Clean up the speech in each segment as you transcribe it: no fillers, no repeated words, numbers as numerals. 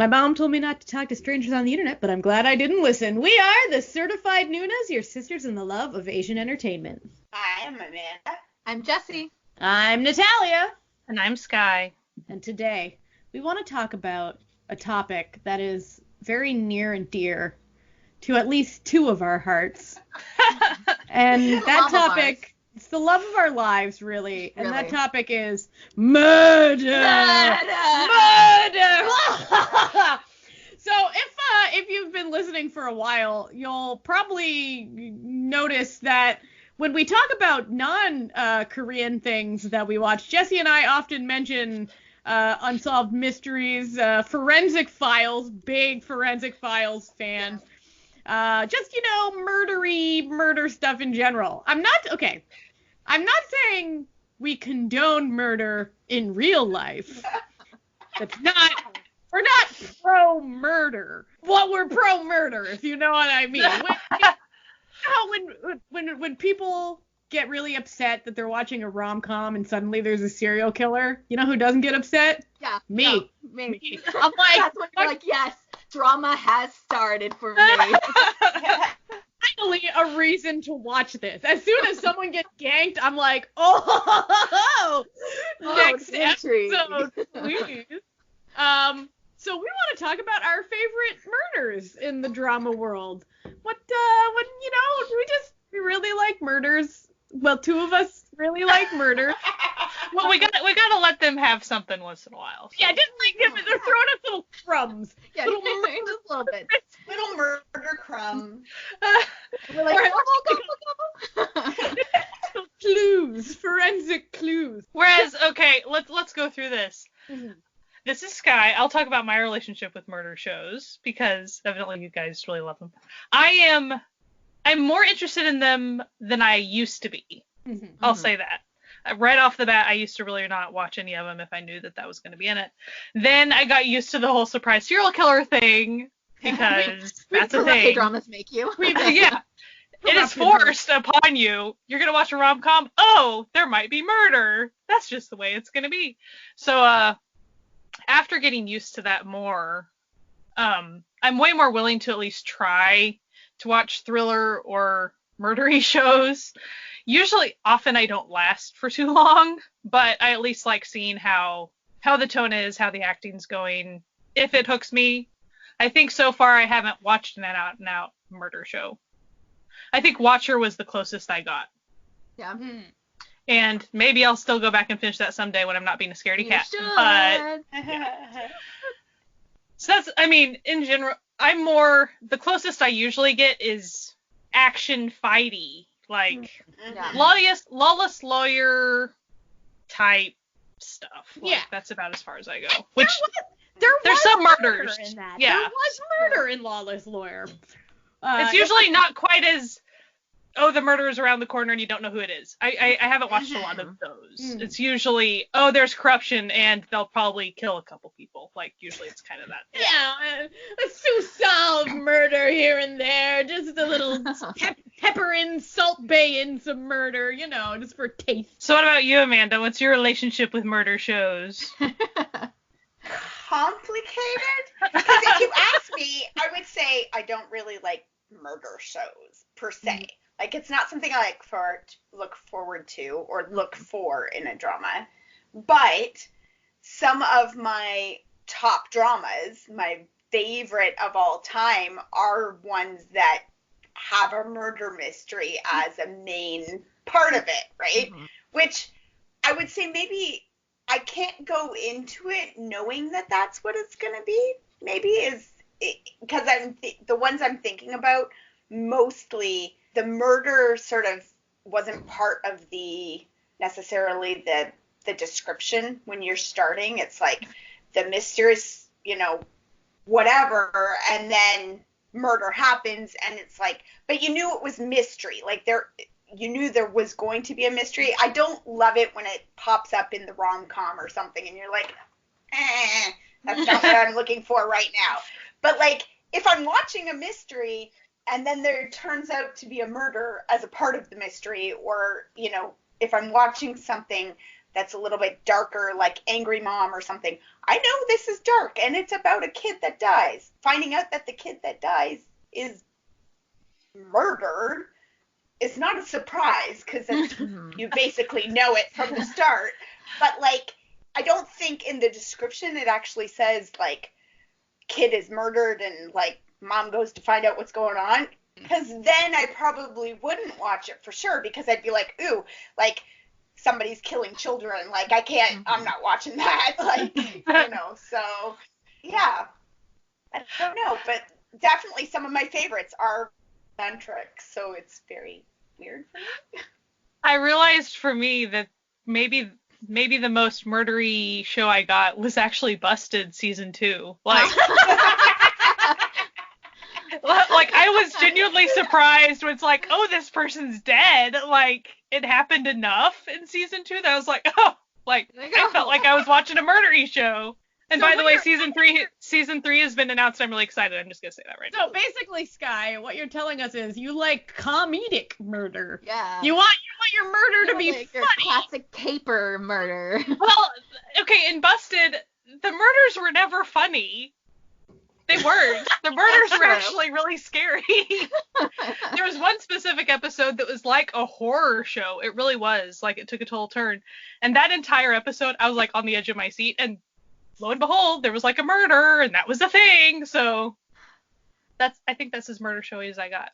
My mom told me not to talk to strangers on the internet, but I'm glad I didn't listen. We are the Certified Nunas, your sisters in the love of Asian entertainment. I am Amanda. I'm Jessie. I'm Natalia. And I'm Sky. And today, we want to talk about a topic that is very near and dear to at least two of our hearts. And that topic, it's the love of our lives, really. And that topic is murder. Murder. So if you've been listening for a while, you'll probably notice that when we talk about non-Korean things that we watch, Jessie and I often mention Unsolved Mysteries, Forensic Files, big Forensic Files fan. Just, murder stuff in general. I'm not saying we condone murder in real life. We're not pro-murder. Well, we're pro-murder, if you know what I mean. When people get really upset that they're watching a rom-com and suddenly there's a serial killer, you know who doesn't get upset? Yeah. Me. No, me. I'm like, that's when you're like, yes, drama has started for me. Finally, a reason to watch this. As soon as someone gets ganked, I'm like, oh next episode, please. So we want to talk about our favorite murders in the drama world. We really like murders. Well, two of us really like murder. Well, we gotta let them have something once in a while. So. Yeah, just like they're throwing us little crumbs. Yeah, just a little bit. Little murder crumbs. We're like, gobble. Clues, forensic clues. Whereas, okay, let's go through this. Mm-hmm. This is Sky. I'll talk about my relationship with murder shows because evidently you guys really love them. I'm more interested in them than I used to be. Mm-hmm. I'll say that. Right off the bat, I used to really not watch any of them if I knew that was going to be in it. Then I got used to the whole surprise serial killer thing because that's a thing. Dramas make you. Yeah. It is forced upon you. You're going to watch a rom-com. Oh, there might be murder. That's just the way it's going to be. So, after getting used to that more, I'm way more willing to at least try to watch thriller or murdery shows. Often I don't last for too long, but I at least like seeing how the tone is, how the acting's going, if it hooks me. I think so far I haven't watched an out-and-out murder show. I think Watcher was the closest I got. Yeah. And maybe I'll still go back and finish that someday when I'm not being a scaredy cat. But yeah. So that's, in general, the closest I usually get is action fighty, like lawless lawyer type stuff. Like, yeah. That's about as far as I go. Which there's some murders in that. Yeah. There was murder in Lawless Lawyer. It's usually not quite as, the murder is around the corner and you don't know who it is. I haven't watched a lot of those. It's usually, there's corruption and they'll probably kill a couple people. Like, usually it's kind of that. Yeah, a solved murder here and there. Just a little pepper in, Salt Bay in some murder, just for taste. So what about you, Amanda? What's your relationship with murder shows? Complicated? Because if you ask me, I would say I don't really like murder shows per se. Like, it's not something I look forward to or look for in a drama. But some of my top dramas, my favorite of all time, are ones that have a murder mystery as a main part of it, right? Mm-hmm. Which I would say maybe I can't go into it knowing that that's what it's going to be. Maybe is because the ones I'm thinking about, mostly the murder sort of wasn't part of necessarily the description when you're starting. It's like the mysterious, whatever, and then murder happens, and it's like, but you knew it was mystery. Like, you knew there was going to be a mystery. I don't love it when it pops up in the rom-com or something, and you're like, that's not what I'm looking for right now. But, like, if I'm watching a mystery and then there turns out to be a murder as a part of the mystery, or, if I'm watching something that's a little bit darker, like Angry Mom or something. I know this is dark, and it's about a kid that dies. Finding out that the kid that dies is murdered is not a surprise, because you basically know it from the start. But, like, I don't think in the description it actually says, like, kid is murdered and, like, mom goes to find out what's going on. Because then I probably wouldn't watch it for sure, because I'd be like, ooh, like, somebody's killing children. Like, I can't, I'm not watching that. Like, you know, so, yeah. I don't know, but definitely some of my favorites are centric, so it's very weird for me. I realized for me that maybe the most murdery show I got was actually Busted season 2. Like, like I was genuinely surprised when it's like, oh, this person's dead. Like, it happened enough in season 2 that I was like, oh, like I felt like I was watching a murdery show. And so by the way, season three has been announced. I'm really excited. I'm just gonna say that right now. So basically, Sky, what you're telling us is you like comedic murder. Yeah. You want your murder to be like funny. Your classic caper murder. Well, okay, in Busted, the murders were never funny. They weren't. The murders were actually really scary. There was one specific episode that was like a horror show. It really was. Like, it took a total turn. And that entire episode, I was like on the edge of my seat, and lo and behold, there was like a murder, and that was the thing. So I think that's as murder showy as I got.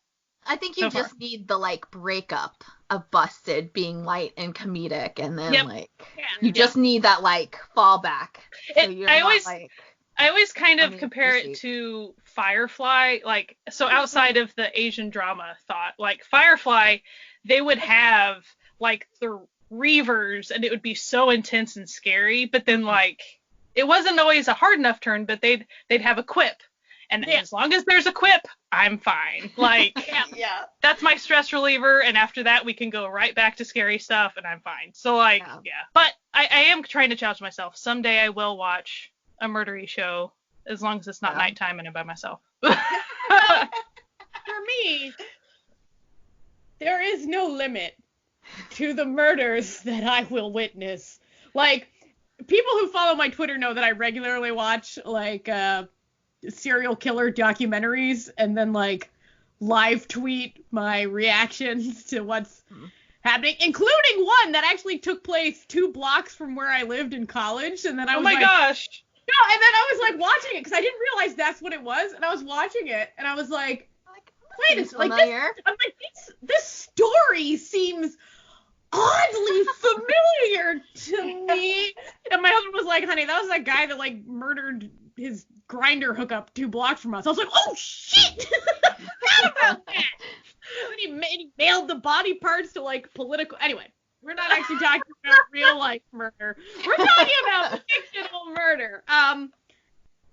I think you just need the like breakup of Busted being light and comedic, and then you just need that like fallback. So I always kind of compare it to Firefly, like, so outside of the Asian drama thought, like Firefly, they would have like the Reavers, and it would be so intense and scary, but then like it wasn't always a hard enough turn, but they'd have a quip. And as long as there's a quip, I'm fine. Like, that's my stress reliever. And after that, we can go right back to scary stuff, and I'm fine. So, like, But I am trying to challenge myself. Someday I will watch a murdery show, as long as it's not nighttime and I'm by myself. For me, there is no limit to the murders that I will witness. Like, people who follow my Twitter know that I regularly watch, like, serial killer documentaries and then like live tweet my reactions to what's happening, including one that actually took place 2 blocks from where I lived in college. And then I was like, gosh. No, and then I was like watching it because I didn't realize that's what it was, and I was watching it and I was like, wait a second, like this story seems oddly familiar to me. And my husband was like, honey, that was that guy that like murdered his grinder hookup 2 blocks from us. I was like, oh shit! I forgot about that. And he mailed the body parts to like political. Anyway, we're not actually talking about real life murder. We're talking about fictional murder.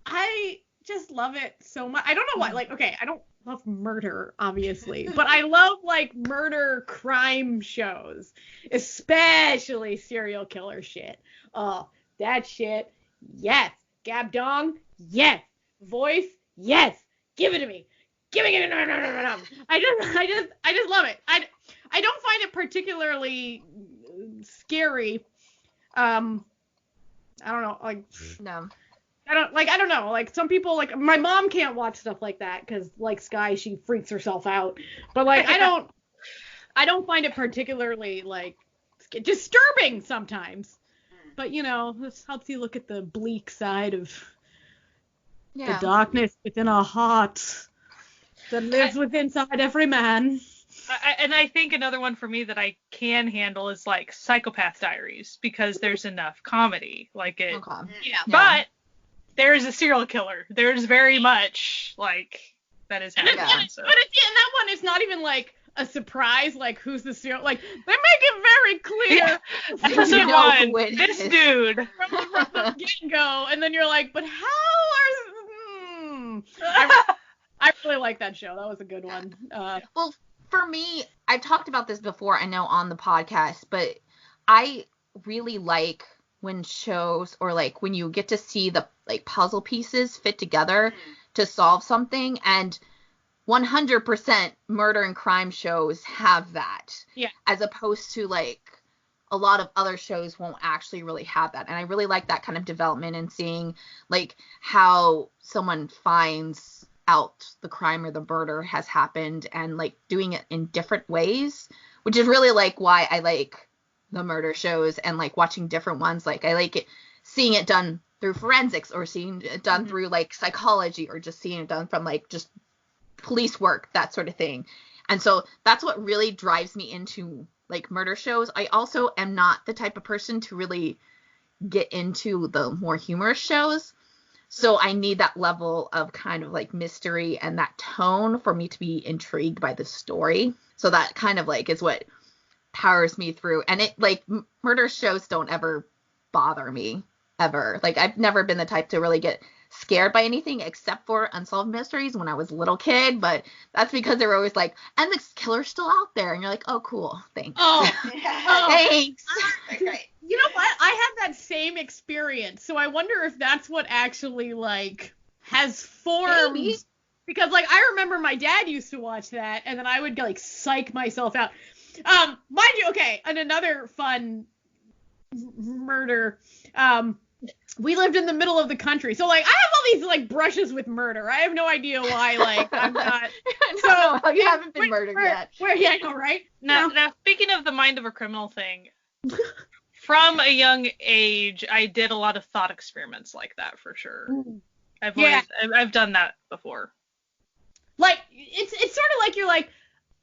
I just love it so much. I don't know why. Like, okay, I don't love murder, obviously, but I love like murder crime shows, especially serial killer shit. Oh, that shit, yes. Gab Dong, yes. Voice, yes. Give it to me. Give it. No. I just love it. I don't find it particularly scary. I don't know, like no. I don't know. Like, some people, like, my mom can't watch stuff like that because, like Sky, she freaks herself out. But, like, I don't find it particularly, like, disturbing sometimes. But, you know, this helps you look at the bleak side of the darkness within our hearts that lives within inside every man. And I think another one for me that I can handle is, like, Psychopath Diaries, because there's enough comedy. Like, it. Okay. Yeah. But there's a serial killer. There's very much, like, that is happening. So. But in that one, it's not even, like, a surprise, like, who's the serial, like, they make it very clear. Episode 1, this dude. From the get-go, and then you're like, but how are, I really like that show. That was a good one. Well, for me, I've talked about this before, I know, on the podcast, but I really like when shows, or like when you get to see the like puzzle pieces fit together to solve something, and 100% murder and crime shows have that. Yeah. As opposed to like a lot of other shows won't actually really have that. And I really like that kind of development and seeing like how someone finds out the crime or the murder has happened and like doing it in different ways, which is really like why I like the murder shows and like watching different ones. Like I like it seeing it done through forensics or seeing it done through like psychology or just seeing it done from like just police work, that sort of thing. And so that's what really drives me into like murder shows. I also am not the type of person to really get into the more humorous shows. So I need that level of kind of like mystery and that tone for me to be intrigued by the story. So that kind of like is what powers me through. And it like murder shows don't ever bother me ever. Like I've never been the type to really get scared by anything except for Unsolved Mysteries when I was a little kid, but that's because they were always like, and the killer's still out there, and you're like, oh cool, thanks. Thanks. Great. You know what? I had that same experience, so I wonder if that's what actually like has formed. Maybe. Because like I remember my dad used to watch that, and then I would like psych myself out. Mind you, okay, and another fun murder. We lived in the middle of the country, so like I have all these like brushes with murder. I have no idea why like I'm not. So you haven't been murdered yet. Yeah, I know, right? Now, speaking of the mind of a criminal thing, from a young age, I did a lot of thought experiments like that for sure. I've done that before. Like it's sort of like you're like,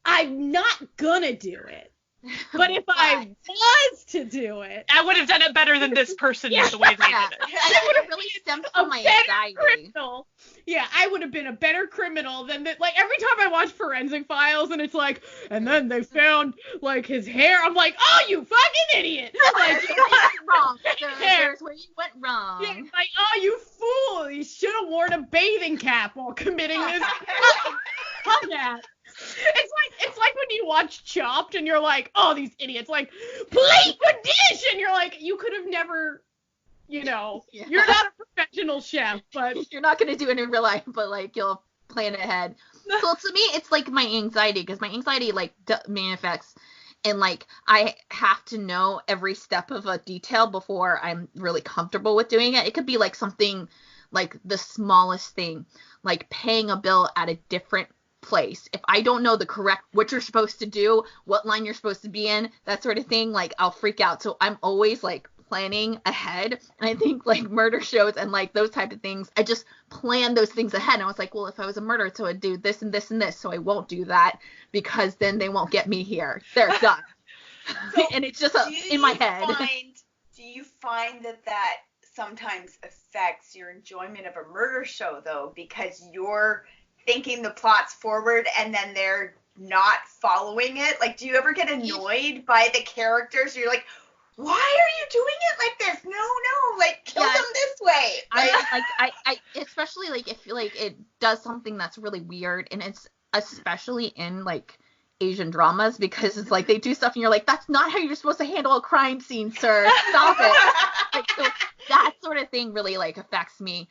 I'm not gonna do it. But if I was to do it, I would have done it better than this person the way they did it. That would have really stemmed from my anxiety. Criminal. Yeah, I would have been a better criminal than that. Like every time I watch Forensic Files and it's like, and then they found like his hair. I'm like, oh, you fucking idiot! Like, you went wrong. There's where you went wrong. Yeah, like, oh, you fool! You should have worn a bathing cap while committing this. Fuck that. It's like when you watch Chopped and you're like, oh, these idiots, like, plate the dish, and you're like, you could have never, you're not a professional chef, but you're not gonna do it in real life, but like you'll plan ahead. So to me, it's like my anxiety, because my anxiety like manifests, and like I have to know every step of a detail before I'm really comfortable with doing it. It could be like something like the smallest thing, like paying a bill at a different place. If I don't know the correct what you're supposed to do, what line you're supposed to be in, that sort of thing, like I'll freak out. So I'm always like planning ahead. And I think like murder shows and like those type of things, I just plan those things ahead. And I was like, well, if I was a murderer, so I'd do this and this and this. So I won't do that because then they won't get me here. They're done. So and it's just in my head. Do you find that sometimes affects your enjoyment of a murder show though, because you're thinking the plot's forward and then they're not following it? Like, do you ever get annoyed by the characters? You're like, why are you doing it like this? No, like kill them this way. I especially like if like it does something that's really weird, and it's especially in like Asian dramas, because it's like they do stuff and you're like, that's not how you're supposed to handle a crime scene, sir. Stop it. Like, so that sort of thing really like affects me,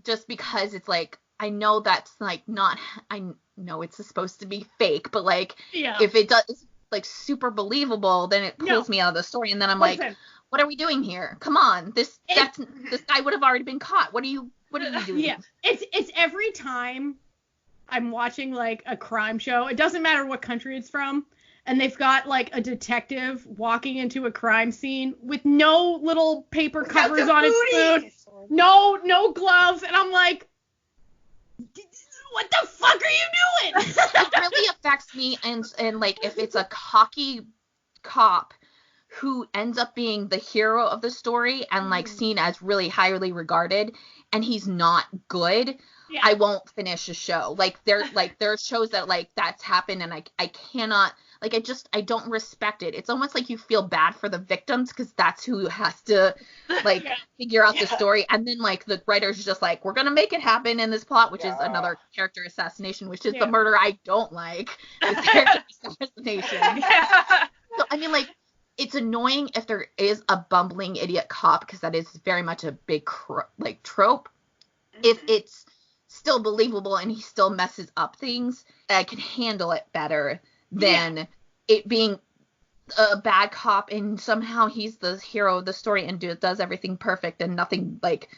just because it's like I know that's like not, I know it's supposed to be fake, but like if it does, it's like super believable, then it pulls me out of the story, and then I'm like, what are we doing here? Come on, this guy would have already been caught. What are you doing? Yeah, it's every time I'm watching like a crime show, it doesn't matter what country it's from, and they've got like a detective walking into a crime scene with no little paper covers on his food, no gloves, and I'm like, what the fuck are you doing? It really affects me, and like if it's a cocky cop who ends up being the hero of the story and like seen as really highly regarded, and he's not good, I won't finish a show. Like there are shows that like that's happened, and I cannot, like I don't respect it. It's almost like you feel bad for the victims because that's who has to like figure out the story, and then like the writer's just like, we're gonna make it happen in this plot, which is another character assassination, which is the murder I don't like. Is character assassination. So I mean, like, it's annoying if there is a bumbling idiot cop, because that is very much a big trope. If it's still believable and he still messes up things, I can handle it better than it being a bad cop and somehow he's the hero of the story and does everything perfect and nothing, like,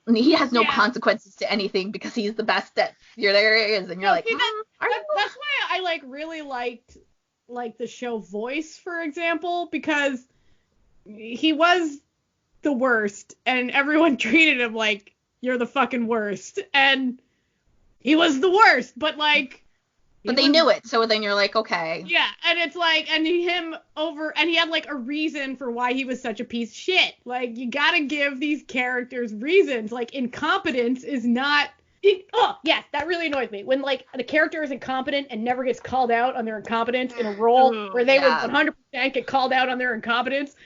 he has no consequences to anything because he's the best at, there he is, and you're like, see, that's why I, like, really liked, like, the show Voice, for example, because he was the worst, and everyone treated him like, you're the fucking worst, and he was the worst, but, like... But they knew it, so then you're like, okay. Yeah, and it's like, and he had, like, a reason for why he was such a piece of shit. Like, you gotta give these characters reasons. Like, incompetence is not... Oh, yes, that really annoys me. When, like, the character is incompetent and never gets called out on their incompetence in a role where they would 100% get called out on their incompetence.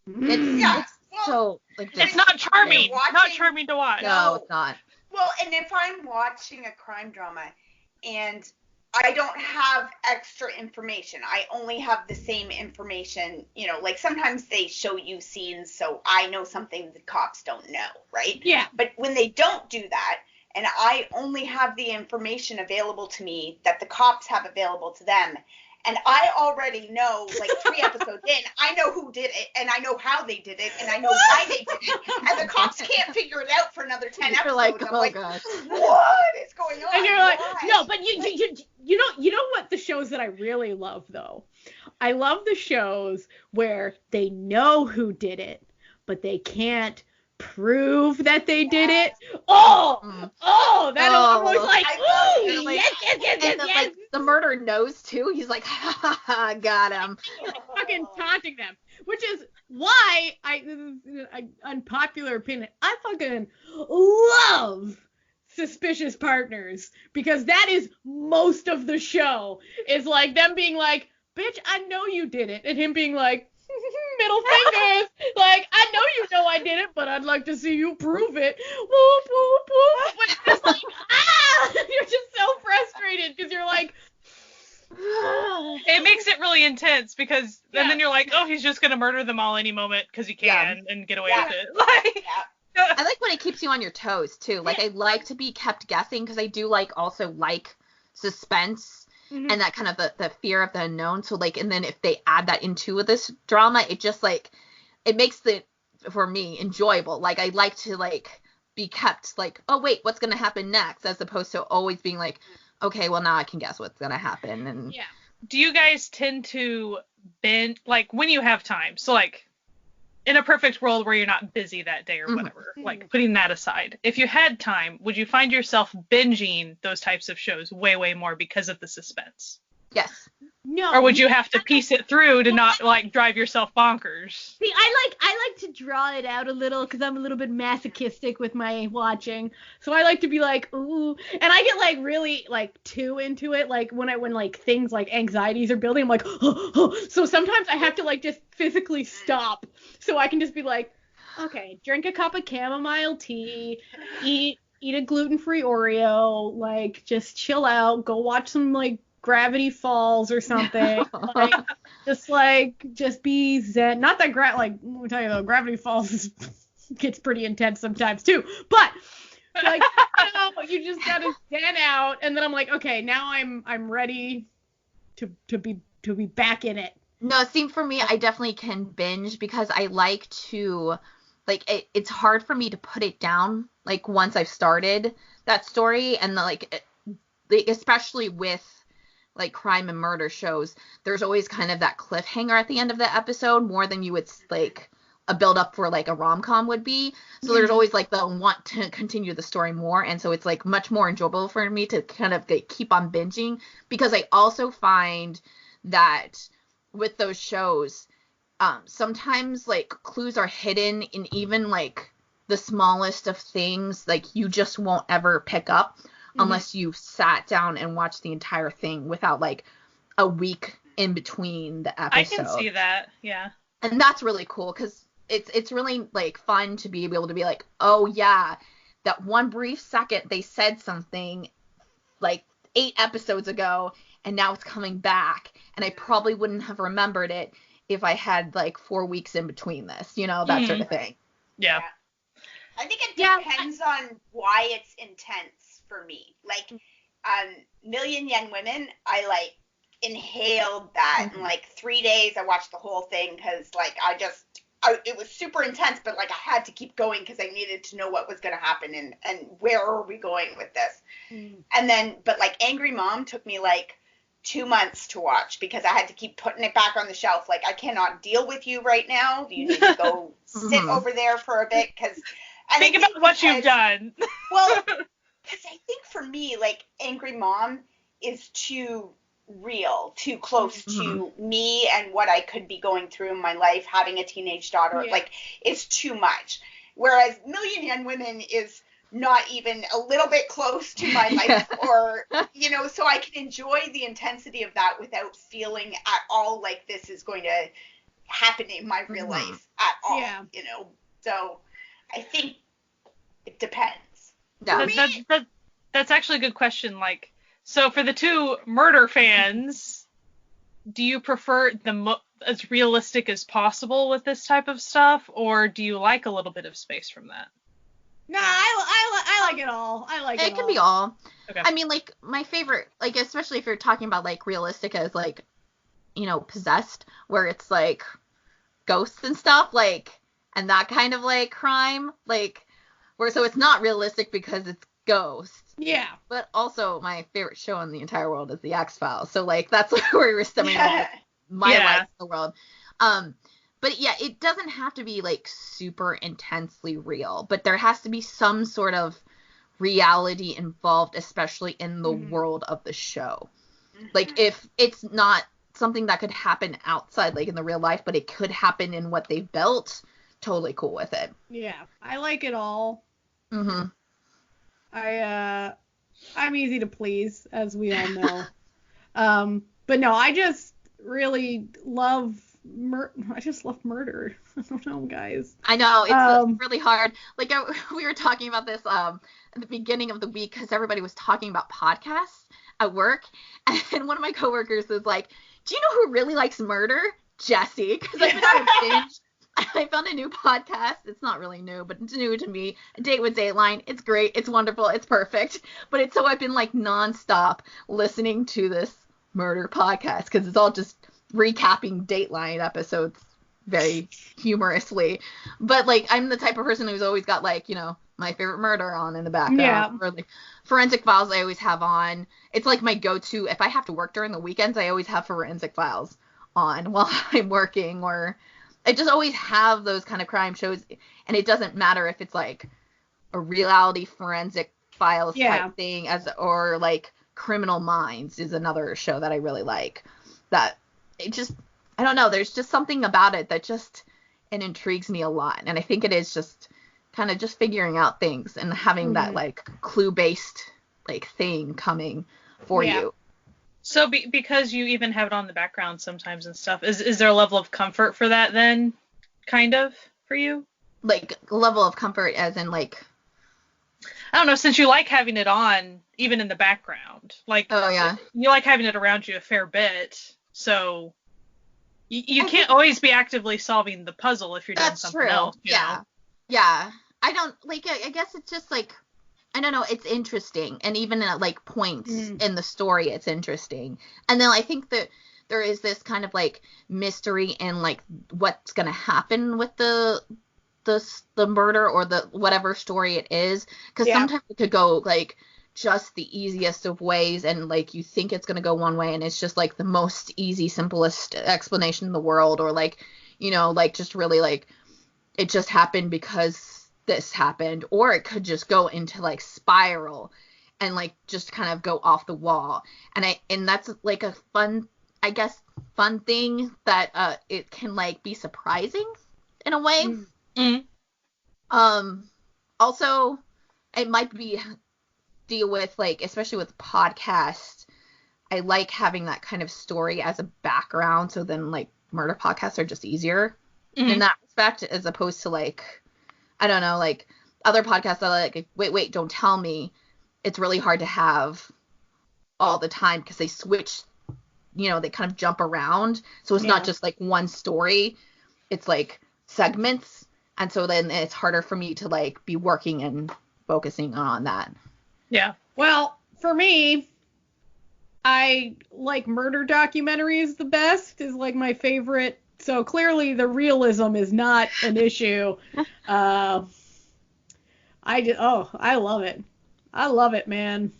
It's so, like... It's not charming. Not charming to watch. No, it's not. Well, and if I'm watching a crime drama and I don't have extra information, I only have the same information, you know, like sometimes they show you scenes so I know something the cops don't know, right? Yeah. But when they don't do that, and I only have the information available to me that the cops have available to them, and I already know, like 3 episodes in, I know who did it, and I know how they did it, and I know why they did it, and the cops can't figure it out for another 10 episodes. You're like, I'm oh like, gosh. what is going on? And you're like, why? no, but you know what the shows that I really love, though? I love the shows where they know who did it, but they can't prove that they did it. I'm always like, ooh, yes. Like, the murderer knows too. He's like, ha ha ha, got him. Fucking taunting them, which is why this is an unpopular opinion. I fucking love Suspicious Partners, because that is most of the show. Is like them being like, bitch, I know you did it, and him being like, middle fingers, like, I know I did it, but I'd like to see you prove it. Whoop, whoop, whoop. But it's just like, you're just so frustrated because you're like, it makes it really intense because and then you're like, oh, he's just gonna murder them all any moment because he can and get away with it. Like, I like when it keeps you on your toes too. Like, I like to be kept guessing because I do also like suspense. Mm-hmm. And that kind of the fear of the unknown. So, like, and then if they add that into this drama, it just, like, it makes it, for me, enjoyable. Like, I like to, like, be kept, like, oh, wait, what's going to happen next? As opposed to always being like, okay, well, now I can guess what's going to happen. And yeah. Do you guys tend to binge, like, when you have time? So, like, in a perfect world where you're not busy that day or whatever, like, putting that aside, if you had time, would you find yourself binging those types of shows way, way more because of the suspense? Yes. No. Or would you have to piece it through to not, like, drive yourself bonkers? See, I like to draw it out a little because I'm a little bit masochistic with my watching. So I like to be like, ooh. And I get, like, really, like, too into it. Like, when like, things like anxieties are building, I'm like, oh. So sometimes I have to, like, just physically stop so I can just be like, okay, drink a cup of chamomile tea, eat a gluten-free Oreo, like, just chill out, go watch some, like, Gravity Falls or something. just be zen. Not that let me tell you though, Gravity Falls gets pretty intense sometimes too. But like, you just gotta zen out, and then I'm like, okay, now I'm ready to be back in it. No, see, for me, I definitely can binge because I like to, like, it's hard for me to put it down, like, once I've started that story, and especially with, like, crime and murder shows, there's always kind of that cliffhanger at the end of the episode, more than you would, like, a build up for, like, a rom-com would be. So there's always, like, the want to continue the story more, and so it's, like, much more enjoyable for me to kind of, like, keep on binging, because I also find that with those shows, sometimes, like, clues are hidden in even, like, the smallest of things, like, you just won't ever pick up unless you sat down and watched the entire thing without, like, a week in between the episode. I can see that, yeah. And that's really cool, because it's really, like, fun to be able to be like, oh, yeah, that one brief second they said something, like, 8 episodes ago, and now it's coming back, and I probably wouldn't have remembered it if I had, like, 4 weeks in between this, you know, that sort of thing. Yeah. I think it depends on why it's intense for me. Like, Million Yen Women, I, like, inhaled that in like 3 days. I watched the whole thing because like it was super intense, but like I had to keep going because I needed to know what was going to happen and where are we going with this. And then, but like Angry Mom took me like 2 months to watch because I had to keep putting it back on the shelf. Like, I cannot deal with you right now. You need to go sit over there for a bit because. Think about what you've done. Well, because I think for me, like, Angry Mom is too real, too close to me and what I could be going through in my life, having a teenage daughter. Like, it's too much. Whereas Million Young Women is not even a little bit close to my life, or, you know, so I can enjoy the intensity of that without feeling at all like this is going to happen in my real life at all, you know. So I think it depends. That's actually a good question. Like, so for the two murder fans, do you prefer as realistic as possible with this type of stuff, or do you like a little bit of space from that? Nah, I like it all. I like it all. It can be all. Okay. I mean, like, my favorite, like, especially if you're talking about, like, realistic as, like, you know, possessed, where it's, like, ghosts and stuff, like, and that kind of, like, crime, like, where, so it's not realistic because it's ghosts. Yeah. But also, my favorite show in the entire world is The X-Files, so, like, that's where we're stemming from my life in the world. But yeah, it doesn't have to be like super intensely real, but there has to be some sort of reality involved, especially in the world of the show. Like, if it's not something that could happen outside, like in the real life, but it could happen in what they've built, totally cool with it. Yeah, I like it all. I'm easy to please, as we all know. But no, I just really love I just love murder. I don't know, guys. I know, it's really hard. Like, we were talking about this at the beginning of the week because everybody was talking about podcasts at work, and one of my coworkers was like, "Do you know who really likes murder? Jessie." Because I've been on a binge. I found a new podcast. It's not really new, but it's new to me. A Date with Dateline. It's great. It's wonderful. It's perfect. But it's so I've been like nonstop listening to this murder podcast because it's all just recapping Dateline episodes very humorously. But like, I'm the type of person who's always got like, you know, My Favorite Murder on in the background. Yeah. Or like Forensic Files I always have on. It's like my go-to. If I have to work during the weekends, I always have Forensic Files on while I'm working, or I just always have those kind of crime shows. And it doesn't matter if it's like a reality Forensic Files type thing, or like Criminal Minds is another show that I really like. That it just, I don't know, there's just something about it that just, it intrigues me a lot. And I think it is just kind of just figuring out things and having that like clue-based like thing coming for you. So because you even have it on the background sometimes and stuff, is there a level of comfort for that then, kind of, for you? Like, level of comfort as in like, I don't know, since you like having it on even in the background. Like, you like having it around you a fair bit. So you can't always be actively solving the puzzle if you're doing something else. You know? Yeah. I don't, like, I guess it's just like, I don't know, it's interesting. And even at like points in the story, it's interesting. And then I think that there is this kind of like mystery in like what's going to happen with the murder or the whatever story it is. Because sometimes it could go like just the easiest of ways, and like you think it's going to go one way and it's just like the most easy, simplest explanation in the world, or like, you know, like just really like it just happened because this happened, or it could just go into like spiral and like just kind of go off the wall. And that's like a fun thing that it can like be surprising in a way. Also, it might be deal with like, especially with podcasts, I like having that kind of story as a background, so then like murder podcasts are just easier in that respect, as opposed to like, I don't know, like other podcasts that are like, wait, don't tell me. It's really hard to have all the time because they switch, you know, they kind of jump around, so it's not just like one story, it's like segments, and so then it's harder for me to like be working and focusing on that. Yeah. Well, for me, I like murder documentaries the best, is like my favorite. So clearly the realism is not an issue. I love it. I love it, man.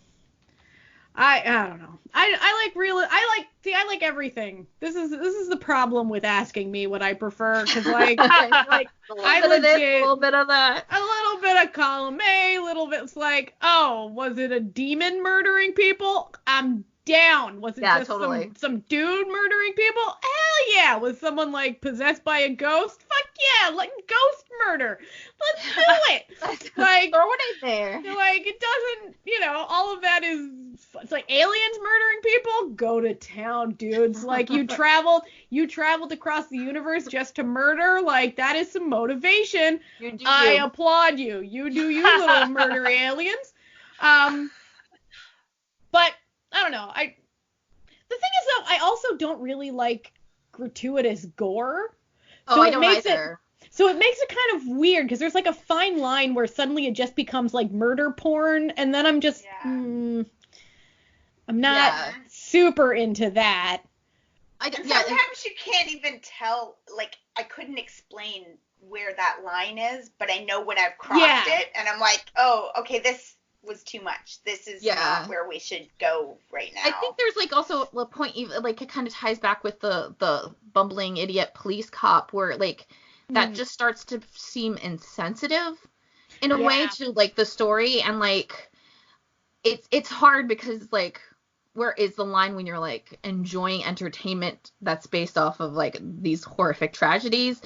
I don't know. I like everything. This is the problem with asking me what I prefer, because like I legit a little bit of that. A little bit of column A, a little bit. It's like, oh, was it a demon murdering people? I'm down. Was it just totally. some dude murdering people? Hell yeah. Was someone like possessed by a ghost? Fuck yeah, like ghost murder. Let's do it. Like, throw it in there. Like, it doesn't, all of that is, it's like aliens murdering people. Go to town, dudes. Like, you traveled across the universe just to murder. Like, that is some motivation. I applaud you. You do you, little murder aliens. But I don't know. The thing is, though, I also don't really like gratuitous gore. So I don't either. So it makes it kind of weird, because there's like a fine line where suddenly it just becomes like murder porn, and then I'm just, I'm not super into that. Sometimes you can't even tell, like, I couldn't explain where that line is, but I know when I've crossed it, and I'm like, oh, okay, this was too much. This is not where we should go right now. I think there's like also a point, like it kind of ties back with the bumbling idiot police cop, where like that just starts to seem insensitive in a way to like the story, and like it's hard because like where is the line when you're like enjoying entertainment that's based off of like these horrific tragedies,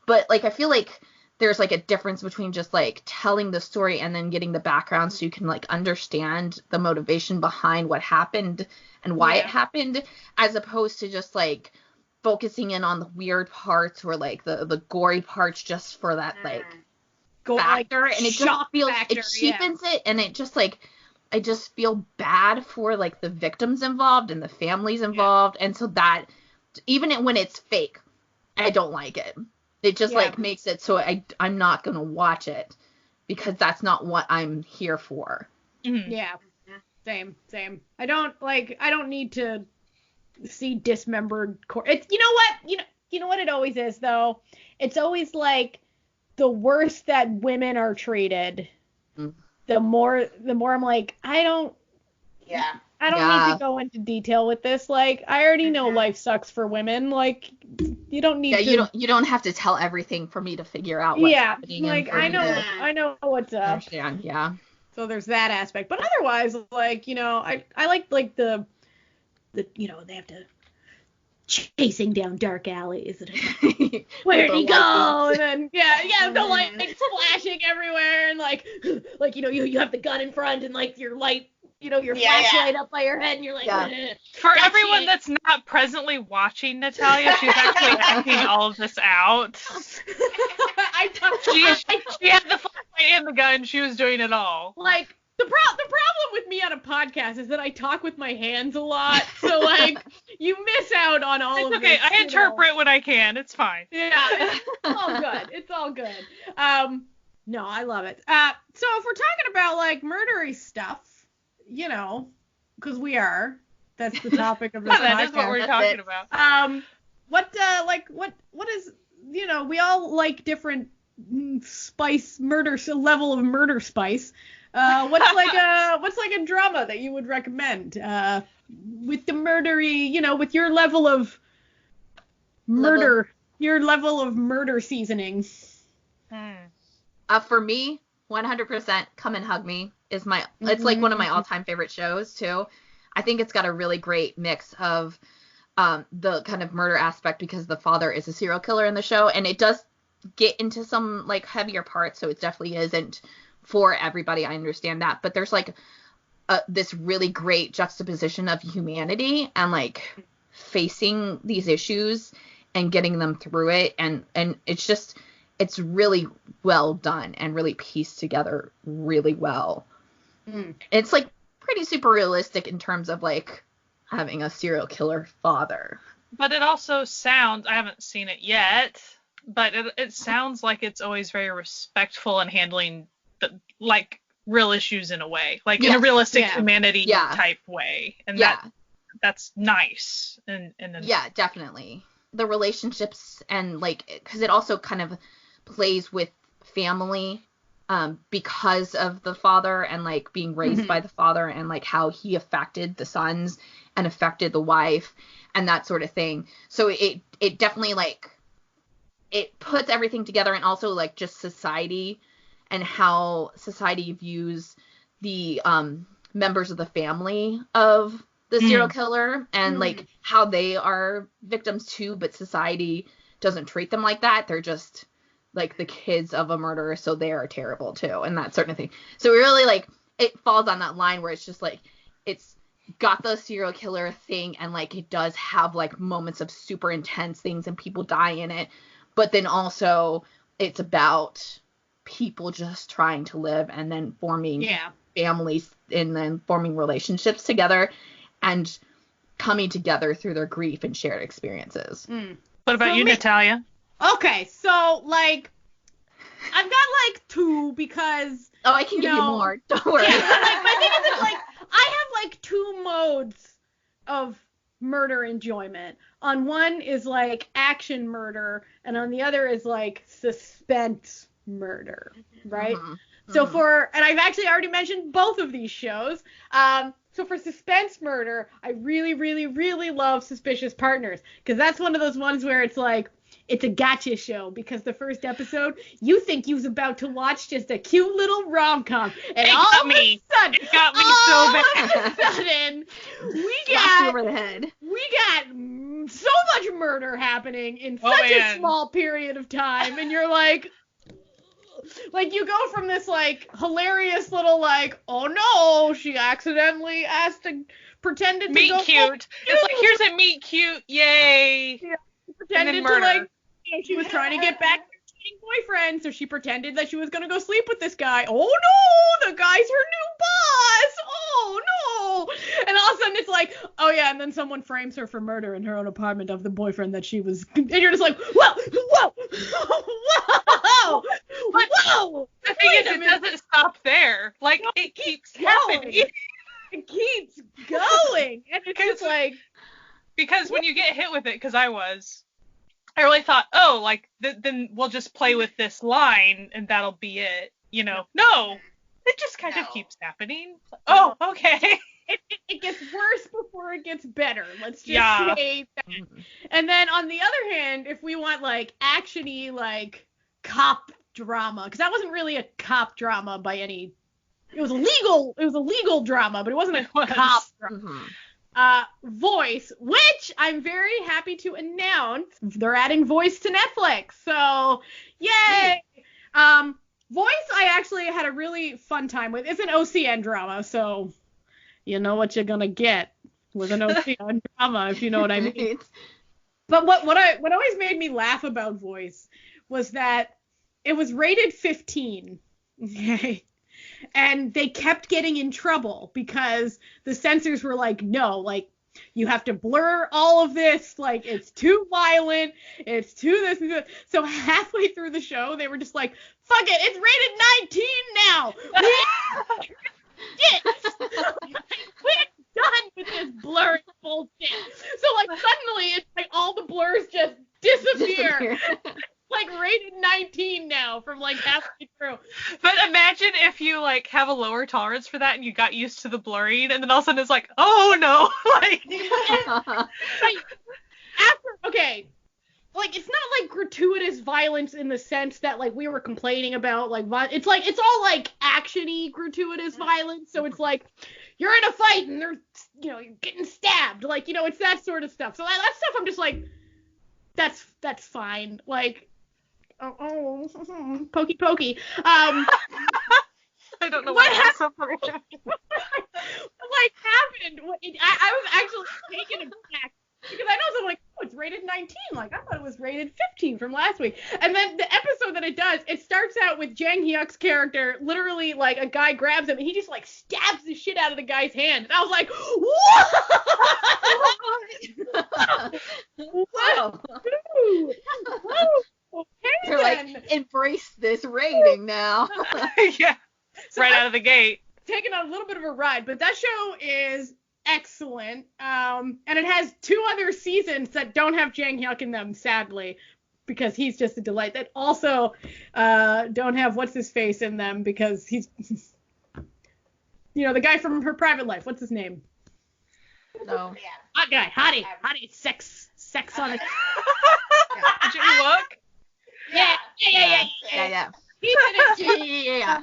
but like I feel like there's like a difference between just like telling the story and then getting the background so you can like understand the motivation behind what happened and why it happened, as opposed to just like focusing in on the weird parts or like the gory parts just for that like factor, and it just feels it cheapens it, and it just like I just feel bad for like the victims involved and the families involved, and so that even when it's fake, I don't like it. It just like makes it so I'm not gonna watch it because that's not what I'm here for. Mm-hmm. Yeah, same. I don't need to see dismembered it's you know what it always is though. It's always like the worse that women are treated, the more I'm like I don't need to go into detail with this. Like, I already know life sucks for women. Like, you don't need to. You don't have to tell everything for me to figure out what's happening. Like, I know what's up. Understand, yeah. So there's that aspect. But otherwise, like, I like the they have to chasing down dark alleys. Where'd he go? And then the light flashing everywhere, and like you have the gun in front and like your light. Your flashlight up by your head, and you're like, For everyone that's not presently watching Natalia, she's actually acting all of this out. She had the flashlight and the gun. She was doing it all. Like, the problem with me on a podcast is that I talk with my hands a lot, so like you miss out on all of this. It's okay. I interpret what I can. It's fine. Yeah, it's all good. No, I love it. So if we're talking about like murdery stuff, because we are. That's the topic of this podcast. That is what we're talking about. What is, we all like different level of murder spice. What's like a drama that you would recommend? With the murdery, with your level of murder, your level of murder seasoning. For me, 100% Come and Hug Me is it's like one of my all-time favorite shows too. I think it's got a really great mix of the kind of murder aspect because the father is a serial killer in the show, and it does get into some like heavier parts, so it definitely isn't for everybody. I understand that, but there's like this really great juxtaposition of humanity and like facing these issues and getting them through it, and it's really well done and really pieced together really well. It's like pretty super realistic in terms of like having a serial killer father. But it also sounds, I haven't seen it yet, but it sounds like it's always very respectful and handling like real issues in a way, like in a realistic humanity type way. And that that's nice. Yeah, definitely. The relationships and like, because it also kind of plays with family, because of the father and like being raised by the father and like how he affected the sons and affected the wife and that sort of thing. So it definitely like, it puts everything together, and also like just society and how society views the members of the family of the serial killer, and like how they are victims too, but society doesn't treat them like that. They're just like the kids of a murderer, so they are terrible too, and that sort of thing. So it really like, it falls on that line where it's just like, it's got the serial killer thing, and like it does have like moments of super intense things and people die in it, but then also it's about people just trying to live and then forming families and then forming relationships together and coming together through their grief and shared experiences. What about you, Natalia? Okay, so like, I've got like 2 because... Oh, I can give you more. Don't worry. Yeah, like, my thing is like, I have like 2 modes of murder enjoyment. On one is like action murder, and on the other is like suspense murder, right? So and I've actually already mentioned both of these shows. So for suspense murder, I really, really, really love Suspicious Partners, because that's one of those ones where it's like, it's a gotcha show, because the first episode, you think you was about to watch just a cute little rom-com, and it got me so bad. We got so much murder happening in such a small period of time, and you're like you go from this like hilarious little like, oh no, she accidentally pretended to meet go cute. It's like, here's a meet cute, yay. Yeah, pretended to like, she was trying to get back to her cheating boyfriend, so she pretended that she was gonna go sleep with this guy. Oh no, the guy's her new boss. Oh no. And all of a sudden it's like, oh yeah, and then someone frames her for murder in her own apartment of the boyfriend that she was, and you're just like, whoa. Whoa. The thing is, it doesn't stop there. Like, it keeps happening. It keeps going. And it's just like, because when you get hit with it, because I really thought, oh, like, then we'll just play with this line and that'll be it. You know, no, it just kind of keeps happening. Oh, okay. It gets worse before it gets better. Let's just say that. And then on the other hand, if we want like action-y, like cop drama, because that wasn't really a cop drama by any. It was a legal drama, but it wasn't a cop drama. Voice, which I'm very happy to announce, they're adding Voice to Netflix. So, yay! Voice, I actually had a really fun time with. It's an OCN drama, so you know what you're gonna get with an OCN drama, if you know what I mean. But what always made me laugh about Voice was that it was rated 15. Okay. And they kept getting in trouble because the censors were like, no, like, you have to blur all of this. Like, it's too violent. It's too this and that. So halfway through the show, they were just like, fuck it, it's rated 19 now. We're done with this blurry bullshit. So, like, suddenly, it's like all the blurs just disappear. Like rated 19 now from like halfway through. But imagine if you like have a lower tolerance for that and you got used to the blurring, and then all of a sudden it's like, oh no, like okay, like it's not like gratuitous violence in the sense that like we were complaining about, like it's like it's all like action-y gratuitous violence. So it's like you're in a fight and they're, you know, you're getting stabbed, like, you know, it's that sort of stuff. So that stuff I'm just like, that's fine, like. Oh, pokey. I don't know what happened. Like happened. I was actually taken aback because I know someone like, oh, it's rated 19. Like I thought it was rated 15 from last week. And then the episode that it does, it starts out with Jang Hyuk's character literally like a guy grabs him and he just like stabs the shit out of the guy's hand. And I was like, what? Whoa. Okay, you're like, embrace this rating now. Yeah, so right out of the gate. Taking on a little bit of a ride, but that show is excellent. And it has 2 other seasons that don't have Jang Hyuk in them, sadly, because he's just a delight. That also don't have what's his face in them because he's, the guy from Her Private Life. What's his name? No. Yeah. Hot guy, hottie, sex on it. Jimmy Wook? Yeah. Yeah. He's in it. Yeah.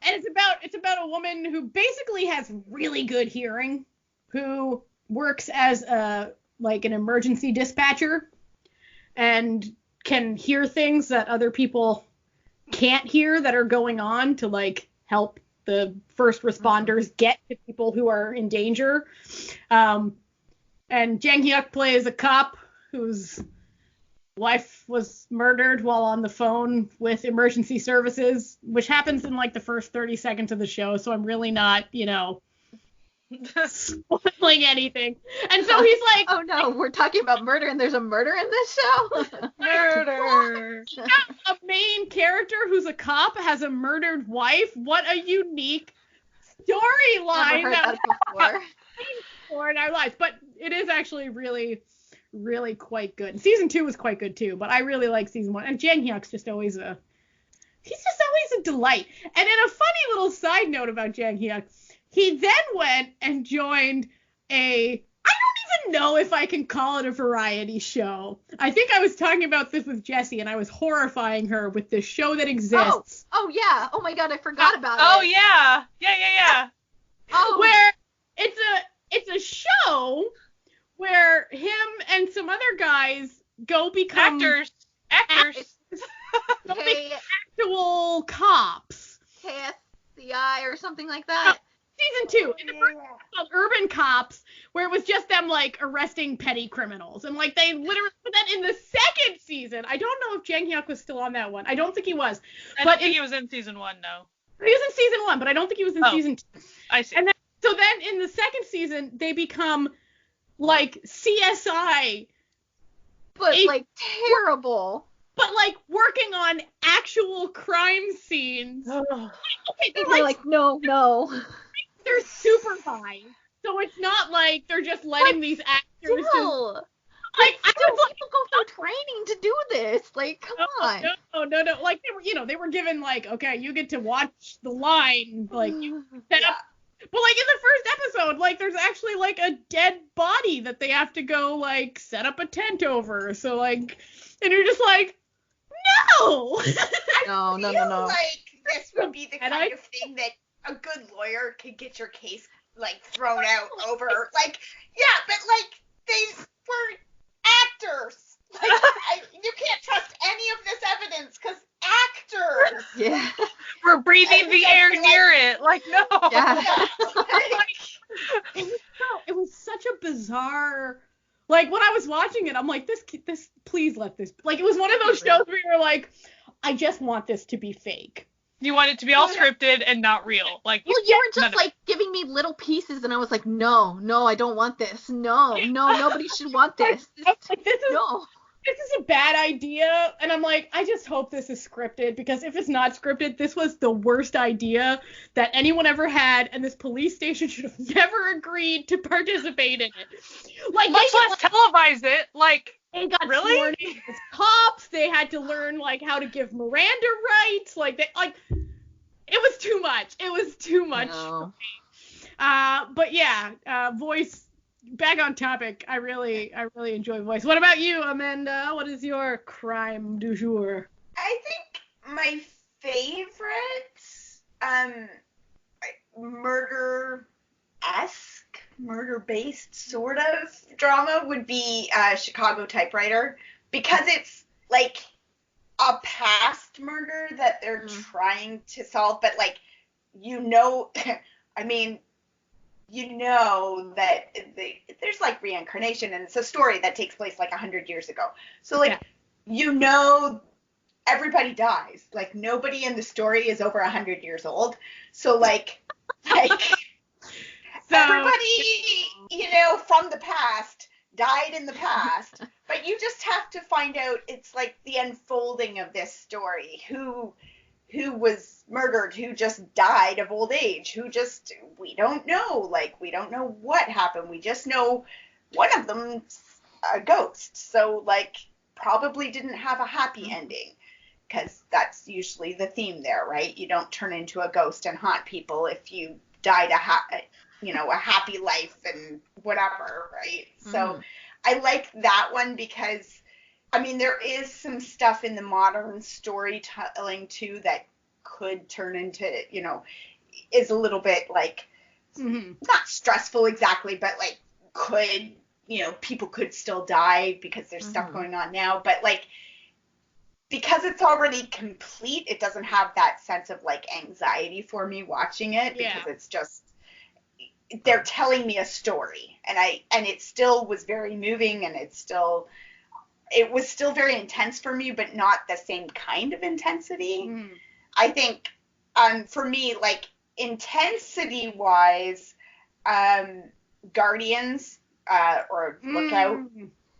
And it's about a woman who basically has really good hearing, who works as an emergency dispatcher and can hear things that other people can't hear that are going on to help the first responders get to people who are in danger. And Jang Hyuk plays a cop whose wife was murdered while on the phone with emergency services, which happens in the first 30 seconds of the show, so I'm really not, spoiling anything. And so he's like, oh no, we're talking about murder and there's a murder in this show? Murder. A main character who's a cop has a murdered wife. What a unique storyline Never heard that before. For in our lives. But it is actually really, really quite good. Season 2 was quite good too, but I really like season 1. And Jang Hyuk's just always a delight. And in a funny little side note about Jang Hyuk, he then went and joined I don't even know if I can call it a variety show. I think I was talking about this with Jessie, and I was horrifying her with this show that exists. Oh yeah. Oh my god, I forgot about Oh it. yeah. Oh. Where it's a show where him and some other guys go become Actors. Go become actual cops. KSCI or something like that. Season 2. In the first one called Urban Cops, where it was just them arresting petty criminals. And they literally, but then in the second season, I don't know if Jang Hyuk was still on that one. I don't think he was. I don't think he was in season 1, no. He was in season 1, but I don't think he was in season 2. I see. And then, so then in the second season, they become CSI. But terrible. But working on actual crime scenes. Okay, They're no. They're supervised. So it's not like they're just letting these actors Still. People go through training to do this. Come on. No. They were given okay, you get to watch the line, you set up. But in the first episode, there's actually a dead body that they have to go set up a tent over. So and you're just no. No. This would be the kind of thing that a good lawyer could get your case thrown out over. But they were actors. You can't trust any of this evidence because actors. Yeah. We're breathing the air near it. No. Yeah. It was such a bizarre. When I was watching it, I'm this. Please let this. It was one of those shows where you're I just want this to be fake. You want it to be all scripted and not real. Well, you were just giving me little pieces, and I was no, I don't want this. No, nobody should want this. This is a bad idea, and I'm I just hope this is scripted, because if it's not scripted, this was the worst idea that anyone ever had, and this police station should have never agreed to participate in it. Much less televise it. They got really? sworn in as cops. They had to learn how to give Miranda rights. It was too much. It was too much. No. But yeah, Voice. Back on topic. I really enjoy Voice. What about you, Amanda? What is your crime du jour? I think my favorite murder-based sort of drama would be Chicago Typewriter, because it's a past murder that they're trying to solve, but that there's reincarnation, and it's a story that takes place 100 years ago. So everybody dies. Nobody in the story is over 100 years old. So everybody, from the past died in the past, but you just have to find out. It's the unfolding of this story. Who who was murdered, who just died of old age, we don't know. Like, we don't know what happened. We just know one of them's a ghost. So, like, probably didn't have a happy ending, because that's usually the theme there, right? You don't turn into a ghost and haunt people if you died a happy life and whatever, right? So I like that one because, I mean, there is some stuff in the modern storytelling too that could turn into, is a little bit like, not stressful exactly, but like could, people could still die because there's stuff going on now. But like, because it's already complete, it doesn't have that sense of like anxiety for me watching it, because it's just, they're telling me a story, and it still was very moving, and it was still very intense for me, but not the same kind of intensity. I think, for me, like, intensity wise, Guardians, or Lookout.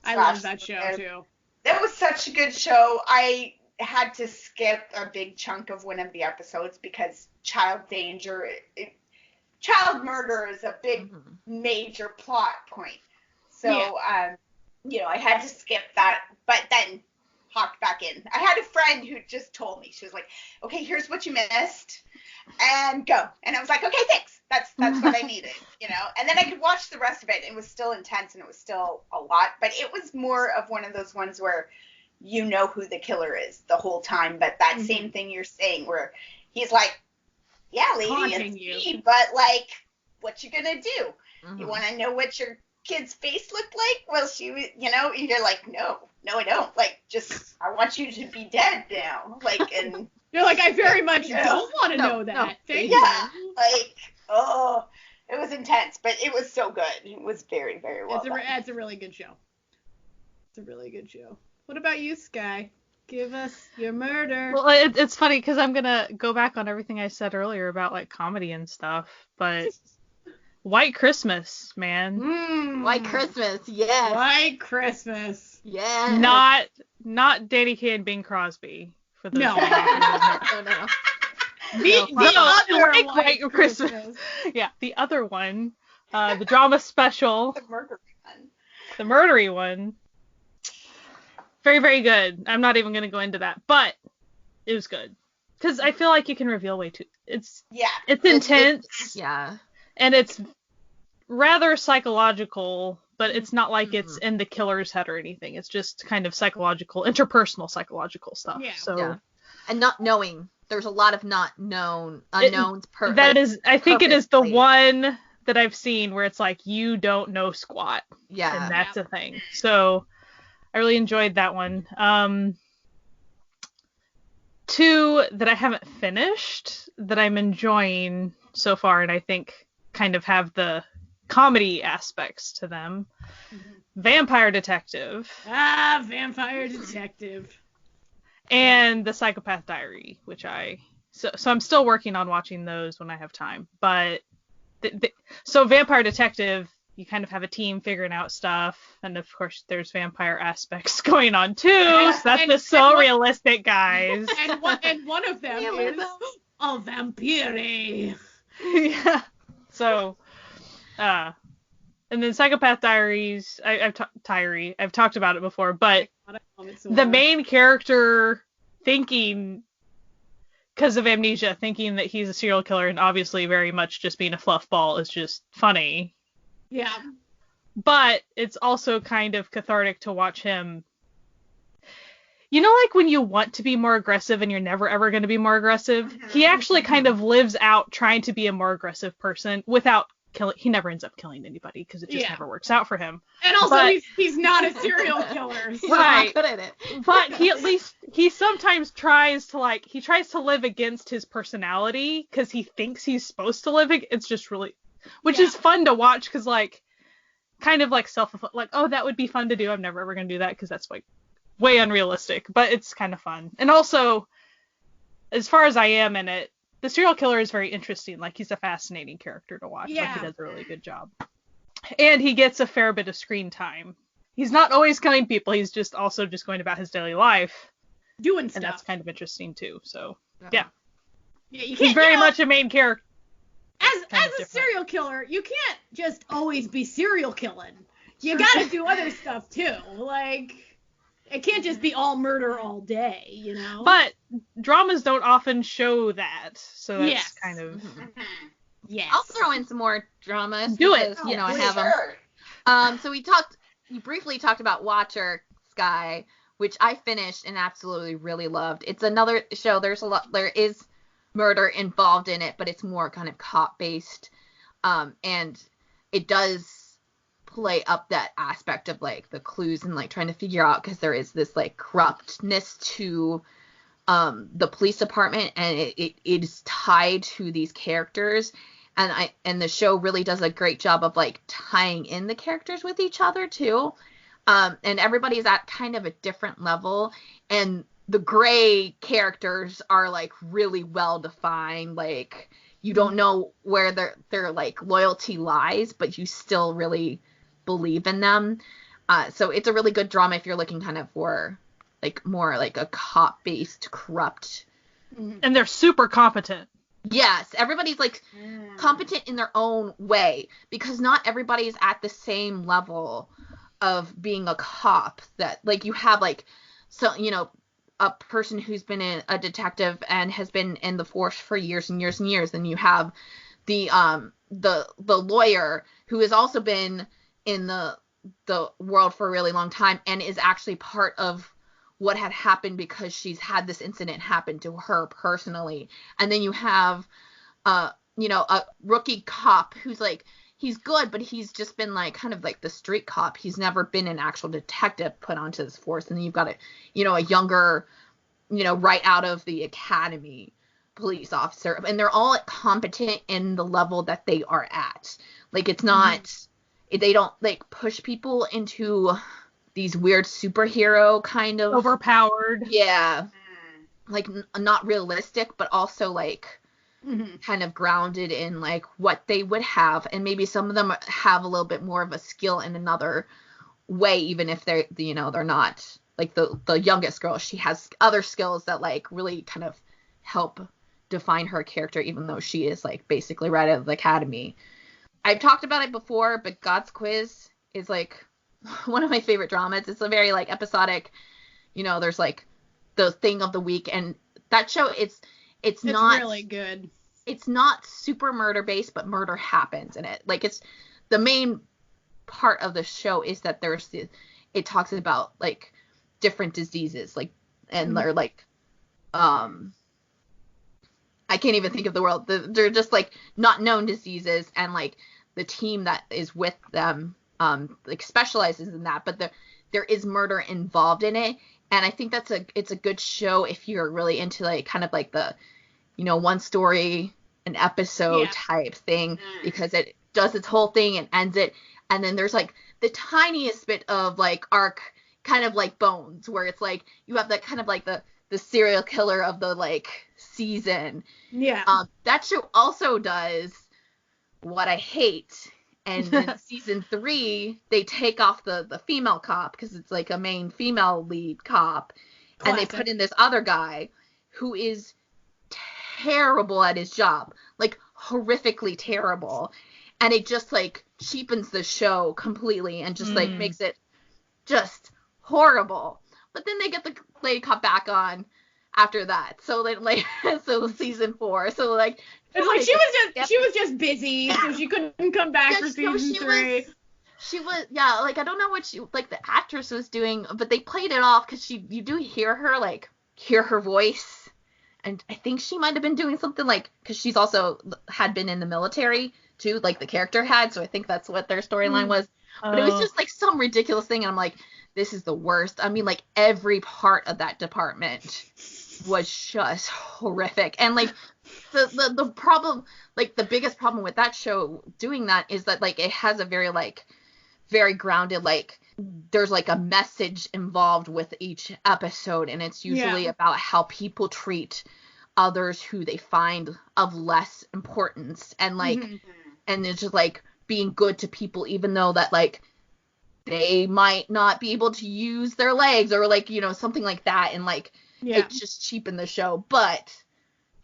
I love that show too. That was such a good show. I had to skip a big chunk of one of the episodes because child murder is a big major plot point. So, I had to skip that, but then hopped back in. I had a friend who just told me, she was like, okay, here's what you missed, and go. And I was like, okay, thanks. That's what I needed, And then I could watch the rest of it. It was still intense, and it was still a lot, but it was more of one of those ones where you know who the killer is the whole time, but that same thing you're saying where he's like, yeah, lady, it's me, but like, what you gonna do? You want to know what your kid's face looked like? Well, she, and you're like, no, I don't. Like, just, I want you to be dead now. Like, and you're like, I very much don't want to know that. No. Thank you. Like, oh, it was intense, but it was so good. It was very, very well done. It's a really good show. It's a really good show. What about you, Sky? Give us your murder. Well, it's funny because I'm gonna go back on everything I said earlier about like comedy and stuff, but White Christmas, man. White Christmas, yes. White Christmas. Yeah. Not Danny Kaye and Bing Crosby. For those No. no. The other White Christmas. Yeah, the other one, the drama special. The murdery one. Very, very good. I'm not even going to go into that, but it was good. Because I feel like you can reveal way too. It's intense. Yeah. And it's rather psychological, but it's not like it's in the killer's head or anything. It's just kind of interpersonal psychological stuff. Yeah. So. Yeah. And not knowing. There's a lot of not known, unknowns. I think it is the one that I've seen where it's like, you don't know squat. Yeah. And that's a thing. So I really enjoyed that one. Two that I haven't finished that I'm enjoying so far, and I think kind of have the comedy aspects to them. Vampire Detective. Vampire Detective. And The Psychopath Diary, which so I'm still working on watching those when I have time. But so Vampire Detective, you kind of have a team figuring out stuff, and of course there's vampire aspects going on too. So that's just so realistic, guys. And one of them is a vampire. Yeah. So, and then Psychopath Diaries, I've talked about it before, but the main character thinking, because of amnesia, thinking that he's a serial killer and obviously very much just being a fluff ball is just funny. Yeah. But it's also kind of cathartic to watch him. You know, like when you want to be more aggressive and you're never ever going to be more aggressive? He actually kind of lives out trying to be a more aggressive person without killing. He never ends up killing anybody because it just never works out for him. And also, he's not a serial killer. So right. Good at it. But he sometimes tries to live against his personality because he thinks he's supposed to live. It's just really, which is fun to watch because kind of like oh, that would be fun to do. I'm never ever going to do that because that's like way unrealistic, but it's kind of fun. And also, as far as I am in it, the serial killer is very interesting. Like, he's a fascinating character to watch. Yeah. Like, he does a really good job. And he gets a fair bit of screen time. He's not always killing people. He's just going about his daily life. Doing stuff. And that's kind of interesting, too. So, Yeah. Yeah, you can't, He's very much a main character. As a serial killer, you can't just always be serial killing. You gotta do other stuff too. Like, it can't just be all murder all day, you know? But dramas don't often show that, so that's kind of... Yes. I'll throw in some more dramas. Do because, it. You know, I have them. So you briefly talked about Watcher Sky, which I finished and absolutely really loved. It's another show. There is murder involved in it, but it's more kind of cop based. And it does play up that aspect of like the clues and like trying to figure out, because there is this like corruptness to the police department, and it is tied to these characters, and the show really does a great job of like tying in the characters with each other too, and everybody's at kind of a different level, and the gray characters are like really well defined. Like, you don't know where their like loyalty lies, but you still really believe in them. So it's a really good drama if you're looking kind of for like more like a cop based corrupt. And they're super competent. Yes, everybody's like competent in their own way, because not everybody's at the same level of being a cop. That like you have like, so you know, a person who's been a detective and has been in the force for years and years and years, and you have the lawyer who has also been in the world for a really long time and is actually part of what had happened because she's had this incident happen to her personally. And then you have you know, a rookie cop who's like, he's good, but he's just been like kind of like the street cop. He's never been an actual detective put onto this force. And then you've got a younger, you know, right out of the academy police officer, and they're all like, competent in the level that they are at. Like, it's not, they don't like push people into these weird superhero kind of overpowered. Yeah. Like not realistic, but also like kind of grounded in like what they would have, and maybe some of them have a little bit more of a skill in another way, even if they're, you know, they're not like the youngest girl. She has other skills that like really kind of help define her character, even though she is like basically right out of the academy. I've talked about it before, but God's Quiz is like one of my favorite dramas. It's a very like episodic, you know, there's like the thing of the week, and that show it's not really good. It's not super murder based, but murder happens in it. Like, it's the main part of the show is that it talks about like different diseases, like, and they're like I can't even think of the word. They're just like not known diseases, and like the team that is with them like specializes in that, but there is murder involved in it. And I think it's a good show if you're really into like kind of like the, you know, one story an episode type thing, because it does its whole thing and ends it, and then there's like the tiniest bit of like arc, kind of like Bones, where it's like you have that kind of like the serial killer of the like season. That show also does What I Hate, and in season 3 they take off the female cop, because it's like a main female lead cop. Classic. And they put in this other guy who is terrible at his job, like horrifically terrible, and it just like cheapens the show completely and just like makes it just horrible. But then they get the lady cop back on after that, so then like so season 4, so like it's like she was just busy, so she couldn't come back for season 3. She was like, I don't know what she, like, the actress was doing, but they played it off, because you do hear her voice, and I think she might have been doing something like, because she's also had been in the military too, like the character had, so I think that's what their storyline was. But it was just like some ridiculous thing, and I'm like, this is the worst. I mean, like, every part of that department was just horrific. And like the problem, like the biggest problem with that show doing that is that like it has a very grounded, like there's like a message involved with each episode, and it's usually about how people treat others who they find of less importance, and like and it's just like being good to people, even though that like they might not be able to use their legs, or like, you know, something like that, and like it just cheapened the show. But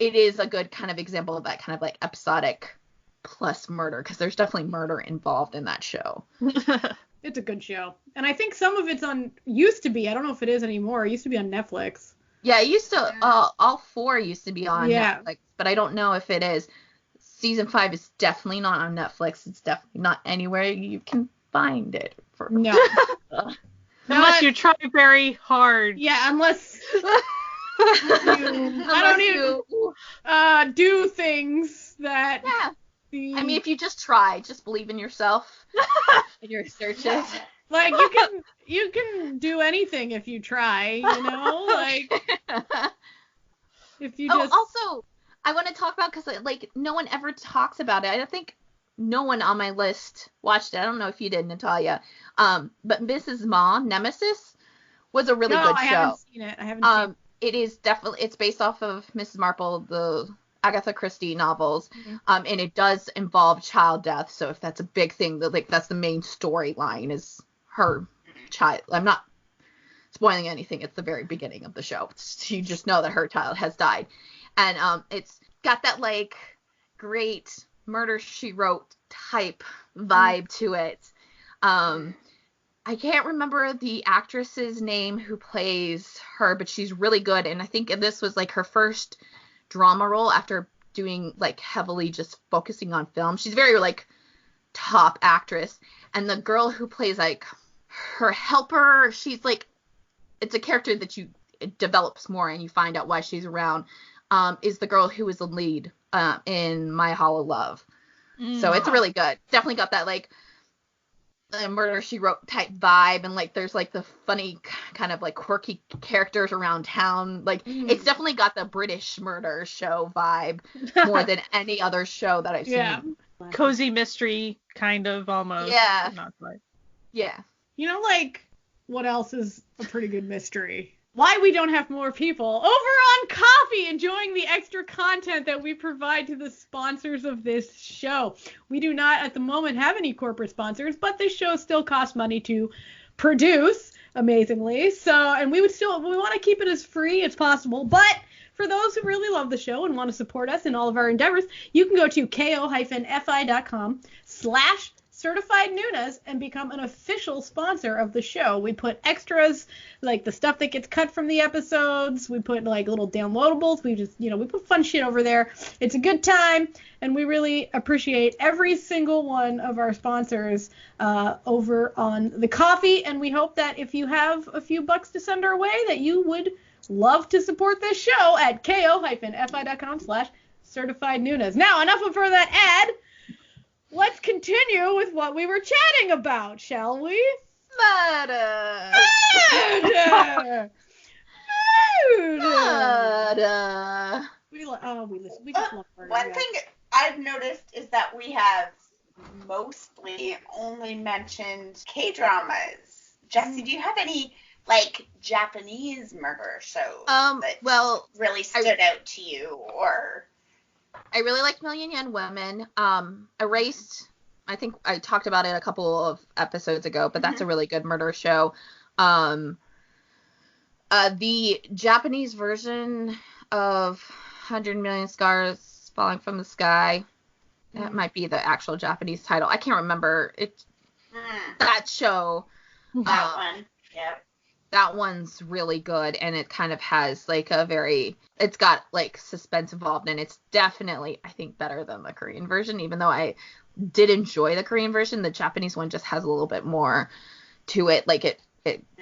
it is a good kind of example of that kind of like episodic plus murder, because there's definitely murder involved in that show. It's a good show. And I think some of it's used to be, I don't know if it is anymore, it used to be on Netflix. Yeah, it used to, all 4 used to be on Netflix, but I don't know if it is. Season 5 is definitely not on Netflix. It's definitely not anywhere you can find it. No. Unless you try very hard. Yeah, unless you do things that... Yeah. I mean, if you just try, just believe in yourself in your searches. Like, you can do anything if you try, you know? Like, if you just... Also, I want to talk about, because, like, no one ever talks about it. I don't think no one on my list watched it. I don't know if you did, Natalia. But Mrs. Ma, Nemesis, was a really good show. I haven't seen it. I haven't seen it. It is definitely, it's based off of Mrs. Marple, the Agatha Christie novels, and it does involve child death. So if that's a big thing, that's the main storyline is her child. I'm not spoiling anything. It's the very beginning of the show. You just know that her child has died, and it's got that like great Murder, She Wrote type vibe to it. I can't remember the actress's name who plays her, but she's really good, and I think this was like her first drama role after doing like heavily just focusing on film. She's very like top actress, and the girl who plays like her helper, she's like, it's a character that it develops more and you find out why she's around, is the girl who is the lead in My Hollow Love. So it's really good. Definitely got that like Murder, She Wrote type vibe, and like there's like the funny kind of like quirky characters around town. Like it's definitely got the British murder show vibe more than any other show that I've seen. Cozy mystery kind of almost. Yeah. Not quite. Yeah. You know, like, what else is a pretty good mystery? Why we don't have more people over on Coffee enjoying the extra content that we provide to the sponsors of this show. We do not at the moment have any corporate sponsors, but this show still costs money to produce, amazingly. So, and we want to keep it as free as possible, but for those who really love the show and want to support us in all of our endeavors, you can go to ko-fi.com/Certified Nunas and become an official sponsor of the show. We put extras, like the stuff that gets cut from the episodes. We put like little downloadables. We just, we put fun shit over there. It's a good time, and we really appreciate every single one of our sponsors over on the Coffee. And we hope that if you have a few bucks to send our way, that you would love to support this show at ko-fi.com/Certified Nunas. Now, enough of that ad. Let's continue with what we were chatting about, shall we? Murder. We just love murder. One thing I've noticed is that we have mostly only mentioned K-dramas. Jessie, do you have any like Japanese murder shows that really stood out to you, or? I really like Million Yen Women. Erased, I think I talked about it a couple of episodes ago, but that's a really good murder show. The Japanese version of 100 Million Scars Falling from the Sky, that might be the actual Japanese title. I can't remember. That show. That one. Yep. That one's really good, and it kind of has like it's got like suspense involved, and it's definitely, I think, better than the Korean version. Even though I did enjoy the Korean version, the Japanese one just has a little bit more to it. Like it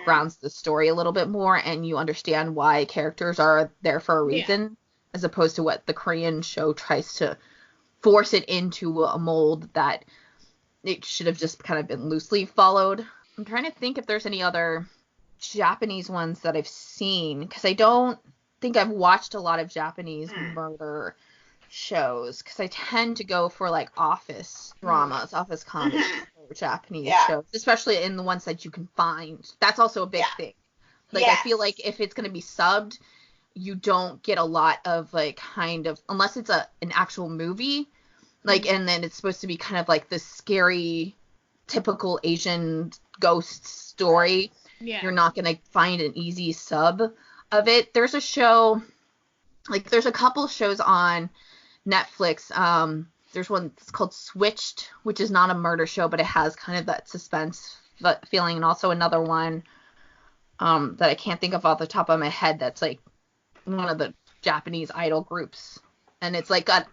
grounds the story a little bit more, and you understand why characters are there for a reason, as opposed to what the Korean show tries to force it into a mold that it should have just kind of been loosely followed. I'm trying to think if there's any other Japanese ones that I've seen, because I don't think I've watched a lot of Japanese murder shows, because I tend to go for like office dramas, office comedies, or Japanese shows, especially in the ones that you can find. That's also a big thing. Like I feel like if it's going to be subbed, you don't get a lot of like kind of, unless it's an actual movie, like, and then it's supposed to be kind of like this scary typical Asian ghost story. You're not going to find an easy sub of it. There's a show, like there's a couple shows on Netflix. There's one that's called Switched, which is not a murder show, but it has kind of that suspense feeling, and also another one that I can't think of off the top of my head that's like one of the Japanese idol groups, and it's like got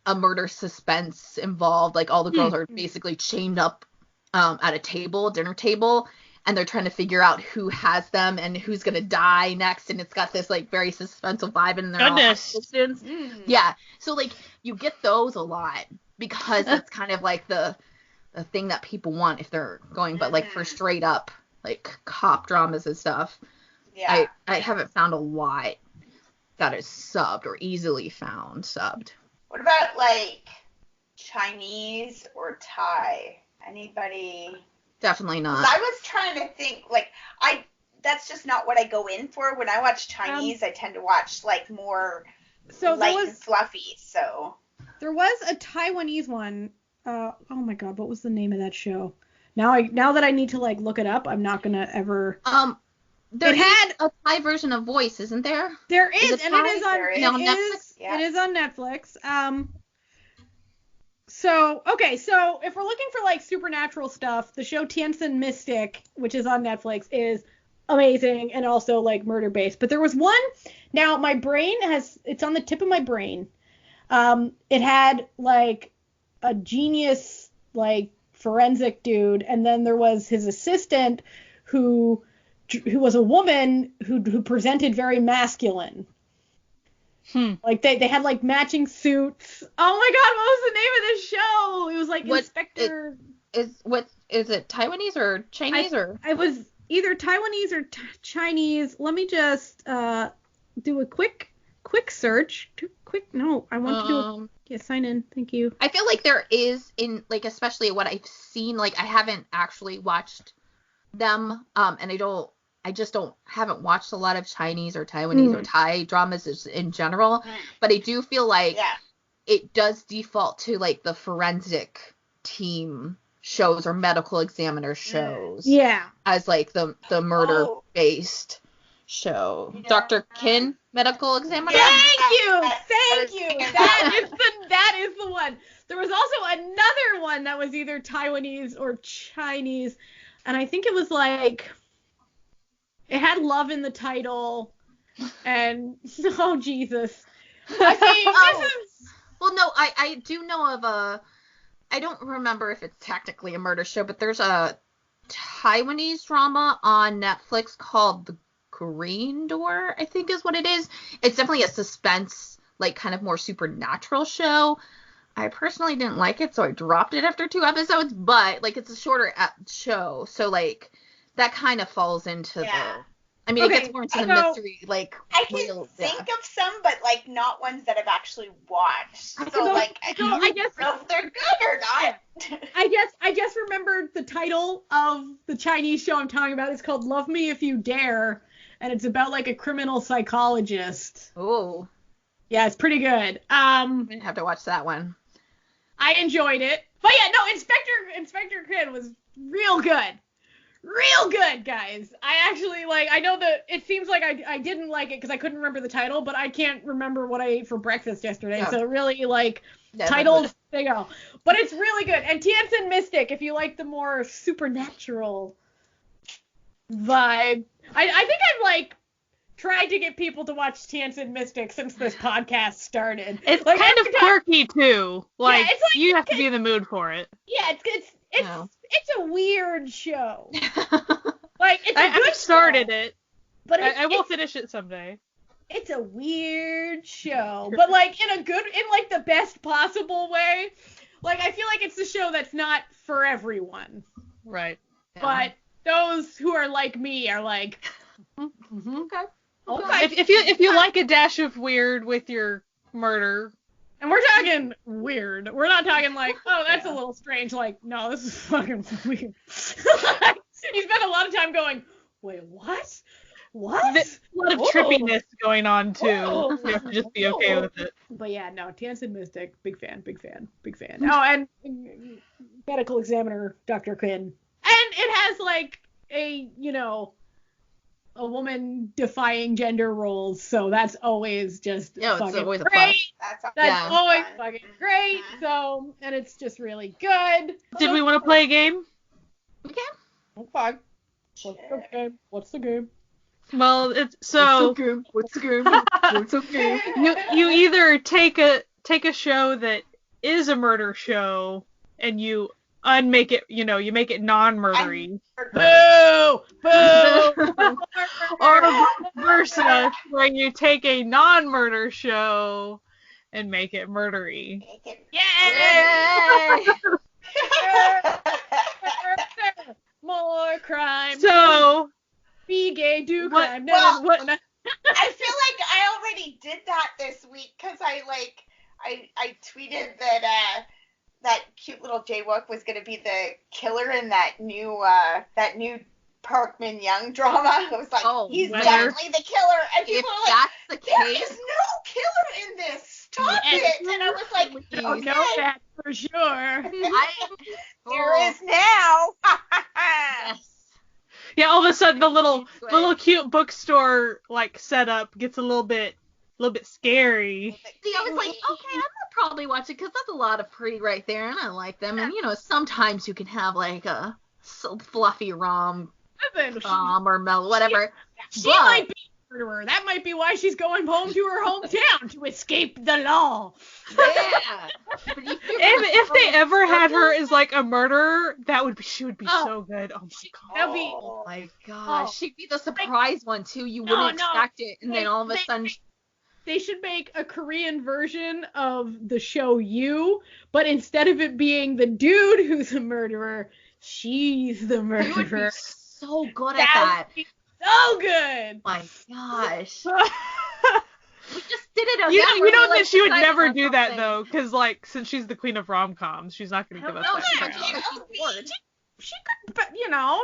a murder suspense involved. Like all the girls are basically chained up at a dinner table, and they're trying to figure out who has them and who's gonna die next, and it's got this like very suspenseful vibe, and they're all high school students. Yeah, so like you get those a lot because it's kind of like the thing that people want if they're going, but like for straight up like cop dramas and stuff, I haven't found a lot that is subbed or easily found subbed. What about like Chinese or Thai? Anybody? Definitely not. I was trying to think, like, that's just not what I go in for. When I watch Chinese, I tend to watch, like, more light and fluffy, so. There was a Taiwanese one. Oh my god, what was the name of that show? Now that I need to, like, look it up, I'm not gonna ever. There had a Thai version of Voice, isn't there? There is, and it is on Netflix. Yeah. It is on Netflix. So if we're looking for like supernatural stuff, the show Tianjin Mystic, which is on Netflix, is amazing and also like murder based. But there was one. Now my brain it's on the tip of my brain. It had like a genius like forensic dude, and then there was his assistant who was a woman who presented very masculine. Like they had like matching suits. Oh my god, what was the name of this show? It was like Inspector. Is it Taiwanese or Chinese or? I was either Taiwanese or Chinese. Let me just do a quick search. I want to do sign in. Thank you. I feel like there is in like especially what I've seen. Like I haven't actually watched them, and I just haven't watched a lot of Chinese or Taiwanese or Thai dramas in general, but I do feel like it does default to like the forensic team shows or medical examiner shows. Yeah. As like the murder based show. Dr. Kin, medical examiner. Thank you. That is the one. There was also another one that was either Taiwanese or Chinese, and I think it was like it had love in the title, and oh Jesus. Well, no, I do know of I don't remember if it's technically a murder show, but there's a Taiwanese drama on Netflix called The Green Door, I think is what it is. It's definitely a suspense, like kind of more supernatural show. I personally didn't like it, so I dropped it after 2 episodes, but like it's a shorter show, so like that kind of falls into it gets more into the mystery, like I can think of some, but like not ones that I've actually watched. I guess if they're good or not. I just remembered the title of the Chinese show I'm talking about. It's called Love Me If You Dare, and it's about like a criminal psychologist. Oh. Yeah, it's pretty good. I'm gonna have to watch that one. I enjoyed it. But yeah, no, Inspector Kid was real good. Real good, guys. I actually I know that it seems like I didn't like it because I couldn't remember the title, but I can't remember what I ate for breakfast yesterday. So really titles, they go. But it's really good. And Tianjin Mystic, if you like the more supernatural vibe. I think I've tried to get people to watch Tianjin Mystic since this podcast started. It's kind of quirky too. You have to be in the mood for it. Yeah, it's a weird show. I started it, but I will finish it someday. It's a weird show, but in the best possible way. I feel like it's a show that's not for everyone. Right. Yeah. But those who are like me are like, okay. If you like a dash of weird with your murder. And we're talking weird. We're not talking that's a little strange. No, this is fucking weird. You spend a lot of time going, wait, what? What? There's a lot of trippiness going on, too. You have to just be okay with it. But yeah, no, Tianjin Mystic, big fan. Oh, and medical examiner, Dr. Quinn. And it has, a woman defying gender roles, so that's always just fucking always great. That's always fun. fucking great. So, and it's just really good. Did we want to play a game? Okay. Okay. What's the game? Well, it's so What's the game? you either take a show that is a murder show and you unmake it, you make it non-murdery. Boo! Boo! Or vice versa, where you take a non-murder show and make it murdery. Yay! More crime. So, be gay, do crime. Well, what- I feel like I already did that this week because I tweeted that that cute little Jaywalk was gonna be the killer in that new Parkman Young drama. I was like, he's definitely the killer, and people If were like, that's the there case, is no killer in this. Stop it! And I was like, I know that for sure. there is now. Yes. yeah, all of a sudden the little cute bookstore setup gets a little bit scary. See, I was like, okay, I'm gonna probably watch it because that's a lot of pretty right there, and I like them. And sometimes you can have a fluffy rom or mellow, whatever. She might be a murderer. That might be why she's going home to her hometown to escape the law. Yeah. But If they ever had her as a murderer, she would be so good. Oh my god. That'd be. Oh my gosh, she'd be the surprise one too. You wouldn't expect it, and then all of a sudden. They should make a Korean version of the show You, but instead of it being the dude who's a murderer, she's the murderer. You would be so good at that. So good. My gosh. We just did it. You know that she would never do that though, because since she's the queen of rom-coms, she's not going to give us that crap. She could, but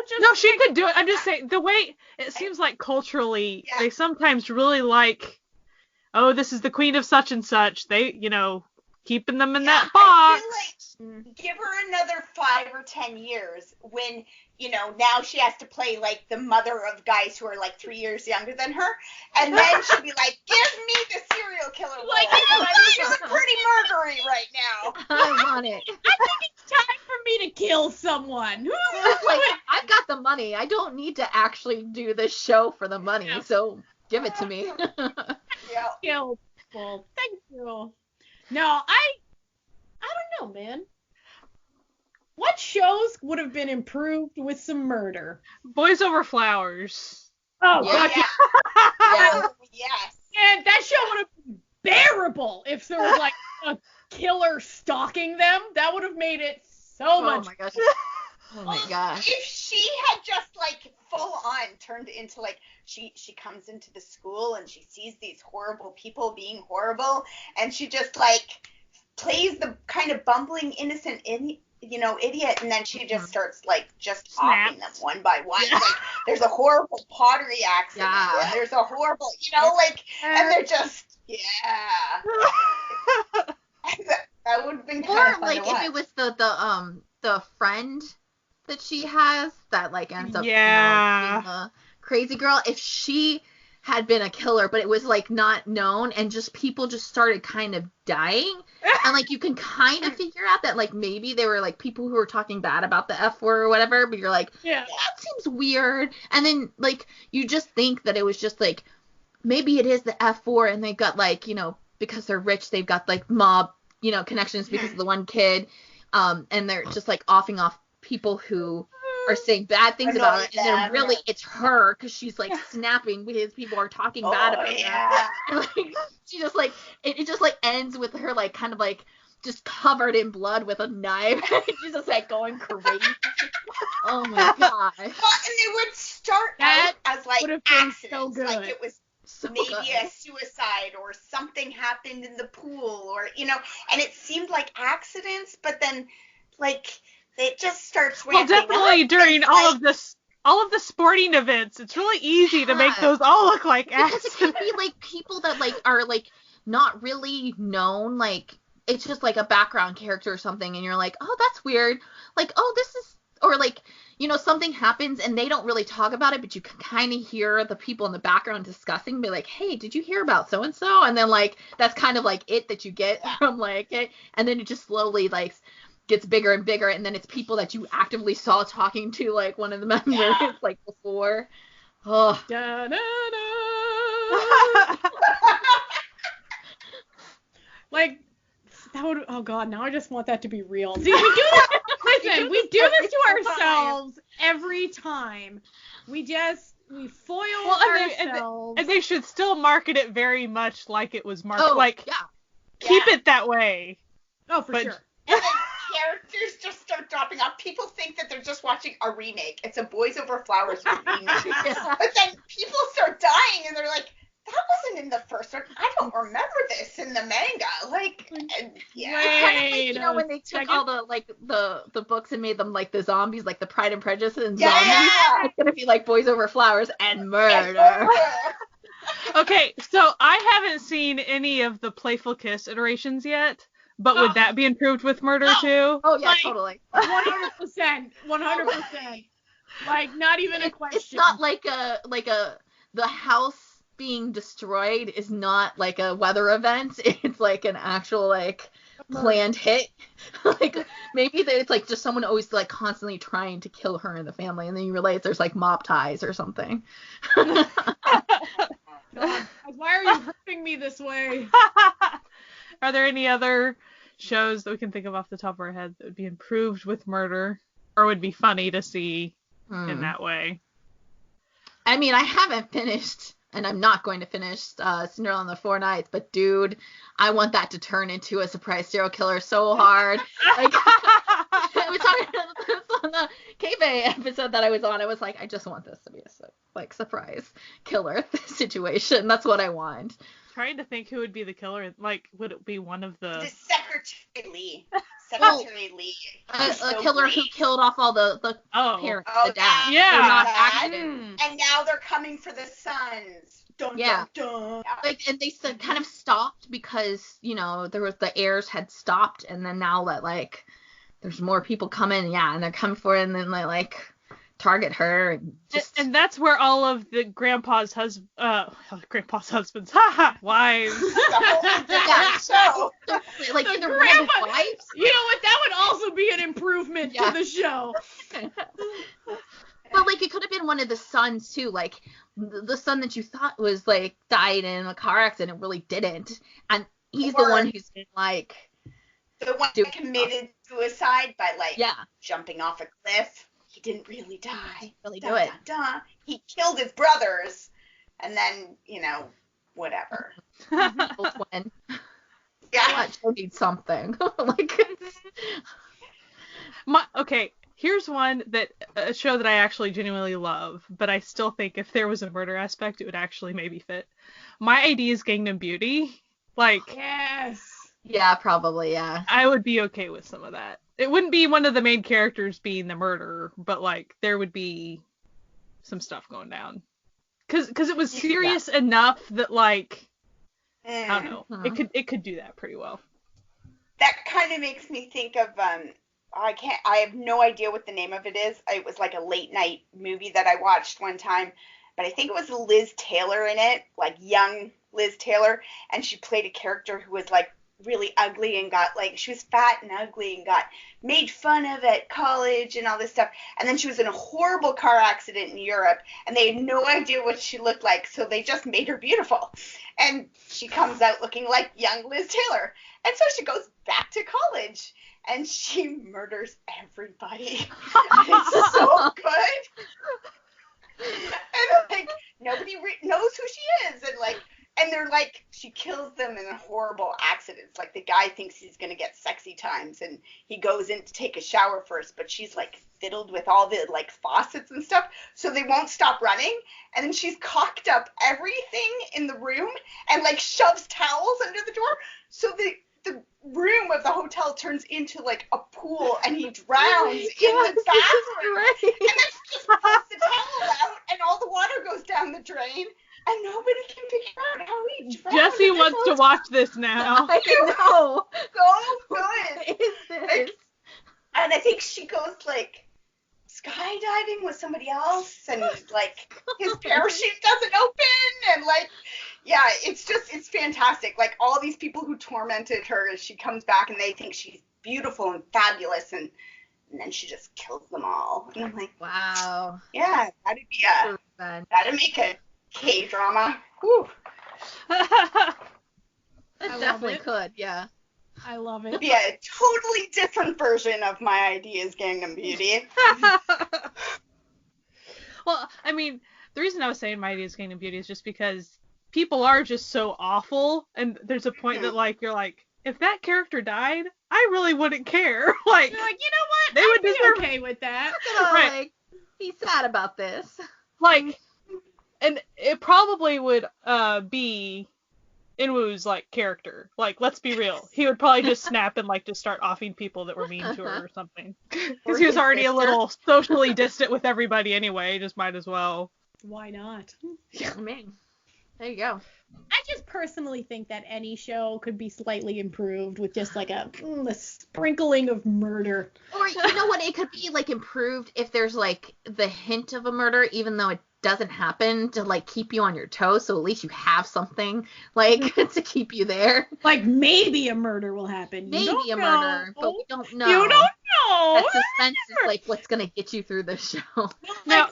just. No, she could do it. I'm just saying the way it seems like culturally, they sometimes really oh, this is the queen of such and such. They, keeping them in that box. I feel like give her another 5 or 10 years when, now she has to play the mother of guys who are 3 years younger than her. And then she'll be like, give me the serial killer role. She's a pretty murdery right now. I want it. I think it's time for me to kill someone. I've got the money. I don't need to actually do this show for the money. So give it to me. Kill people. Thank you. No, I don't know, man. What shows would have been improved with some murder? Boys Over Flowers. Oh, yeah. God. Oh, yes. And that show would have been bearable if there was a killer stalking them. That would have made it so much. Oh my gosh. Oh my gosh. If she had just full on turned into she comes into the school and she sees these horrible people being horrible and she just plays the kind of bumbling innocent idiot, and then she just starts just offing them one by one. There's a horrible pottery accident and there's a horrible and they're just that would have been kind of fun to watch. If it was the friend that she has that ends up being the crazy girl, if she had been a killer but it was not known and just people just started kind of dying and you can kind of figure out that maybe they were people who were talking bad about the F word or whatever, but you're that seems weird, and then you just think that it was just maybe it is the F4 and they got because they're rich they've got mob connections because of the one kid, and they're just offing off people who are saying bad things about it, and then really it's her because she's snapping because people are talking bad about her. And, she just it just ends with her kind of just covered in blood with a knife. She's just going crazy. Oh my god. Well, and it would start out as accidents, so good. It was So maybe good. a suicide or something happened in the pool or and it seemed like accidents, but then it just starts ramping Well, definitely up. during all of the sporting events, it's really easy to make those all look like Because accidents. it can be people that are not really known, it's just a background character or something, and you're oh, that's weird, oh, this is or like, you know, something happens and they don't really talk about it, but you can kind of hear the people in the background discussing, be like, hey, did you hear about so and so? And then like that's kind of like it that you get from like it, and then it just slowly like gets bigger and bigger, and then it's people that you actively saw talking to like one of the members like before. Oh. Like that would. Oh God, now I just want that to be real. See, we do this. Listen, we do this to ourselves every time. We foil ourselves. And they should still market it very much like it was marketed. Oh, like, keep it that way. Oh, for sure. And then characters just start dropping off. People think that they're just watching a remake. It's a Boys Over Flowers remake. But then people start dying, and they're like, that wasn't in the first one. I don't remember this in the manga. Like, and, yeah. It's kind of like, you know, when they took all the, like, the books and made them, like, the zombies, like, the Pride and Prejudice and zombies. It's going to be, like, Boys Over Flowers and murder. Okay, so I haven't seen any of the Playful Kiss iterations yet, but would that be improved with murder, too? Oh, yeah, like, totally. 100%. 100%. Like, not even a question. It's not like the house being destroyed is not like a weather event. It's like an actual like planned hit. Like maybe it's like just someone always like constantly trying to kill her and the family, and then you realize there's like mob ties or something. God, why are you hurting me this way? Are there any other shows that we can think of off the top of our head that would be improved with murder or would be funny to see in that way? I mean, I haven't finished, and I'm not going to finish Cinderella and the Four Knights, but dude, I want that to turn into a surprise serial killer so hard. Like, I was talking about this on the K-Bay episode that I was on. I was like, I just want this to be a surprise killer situation. That's what I want. Trying to think who would be the killer. Like, would it be one of the Secretary Lee. Secretary Lee. A killer who killed off all the parents, the dad. Yeah. They're not accident. And now they're coming for the sons. Dun, dun, dun. Like, and they kind of stopped because, you know, there was the heirs had stopped, and then now that like there's more people coming, and they're coming for it, and then they like target her and just... and that's where all of the grandpa's husbands, wives. So, like the either grandpa, one of his wives. You know what? That would also be an improvement to the show. But like it could have been one of the sons too, like the son that you thought was like died in a car accident really didn't, and he's the one who's been like the one that committed suicide by like jumping off a cliff. He didn't really die. Really do it. He killed his brothers, and then, you know, whatever. Twin. Yeah. I need something. Like. Okay, here's one a show that I actually genuinely love, but I still think if there was a murder aspect, it would actually maybe fit. My idea is Gangnam Beauty. Like. Yes. Yeah, probably, yeah. I would be okay with some of that. It wouldn't be one of the main characters being the murderer, but like there would be some stuff going down. Cause it was serious enough that like I don't know, it could do that pretty well. That kind of makes me think of I have no idea what the name of it is. It was like a late night movie that I watched one time, but I think it was Liz Taylor in it, like young Liz Taylor, and she played a character who was like really ugly and got like she was fat and ugly and got made fun of at college and all this stuff, and then she was in a horrible car accident in Europe and they had no idea what she looked like, so they just made her beautiful, and she comes out looking like young Liz Taylor, and so she goes back to college and she murders everybody. And it's so good, and like nobody knows who she is, and like and they're like, she kills them in horrible accidents. Like, the guy thinks he's going to get sexy times, and he goes in to take a shower first, but she's, like, fiddled with all the, like, faucets and stuff, so they won't stop running. And then she's cocked up everything in the room and, like, shoves towels under the door. So the room of the hotel turns into, like, a pool, and he drowns in the bathroom. Right. And then she just pulls the towel out, and all the water goes down the drain. And nobody can figure out how he drowned. Jessie wants to watch this now. I know. So good. What is this? Like, and I think she goes like skydiving with somebody else, and like his parachute doesn't open, and like, yeah, it's fantastic. Like all these people who tormented her as she comes back, and they think she's beautiful and fabulous, and then she just kills them all. And I'm like, wow. Yeah, that'd make a K-drama. Whew. It I definitely love it. could, yeah. I love It'd it. be a totally different version of My Ideas Gangnam Beauty. Well, I mean, the reason I was saying My Ideas Gangnam Beauty is just because people are just so awful, and there's a point that like you're like, if that character died, I really wouldn't care. Like, You're like, you know what? They I'd would be deserve- okay with that. Right. Like, be sad about this. like, and it probably would be Inwoo's like character. Like, let's be real, he would probably just snap and like just start offing people that were mean to her or something. Because he was his already a sister. little socially distant with everybody anyway. Just might as well. Why not? I mean, there you go. I just personally think that any show could be slightly improved with just like a sprinkling of murder. Or you know what? It could be like improved if there's like the hint of a murder, even though it doesn't happen, to like keep you on your toes. So at least you have something like to keep you there. Like maybe a murder will happen. You Maybe don't a know. murder, but we don't know. You don't know. That suspense is like what's gonna get you through the show. Like,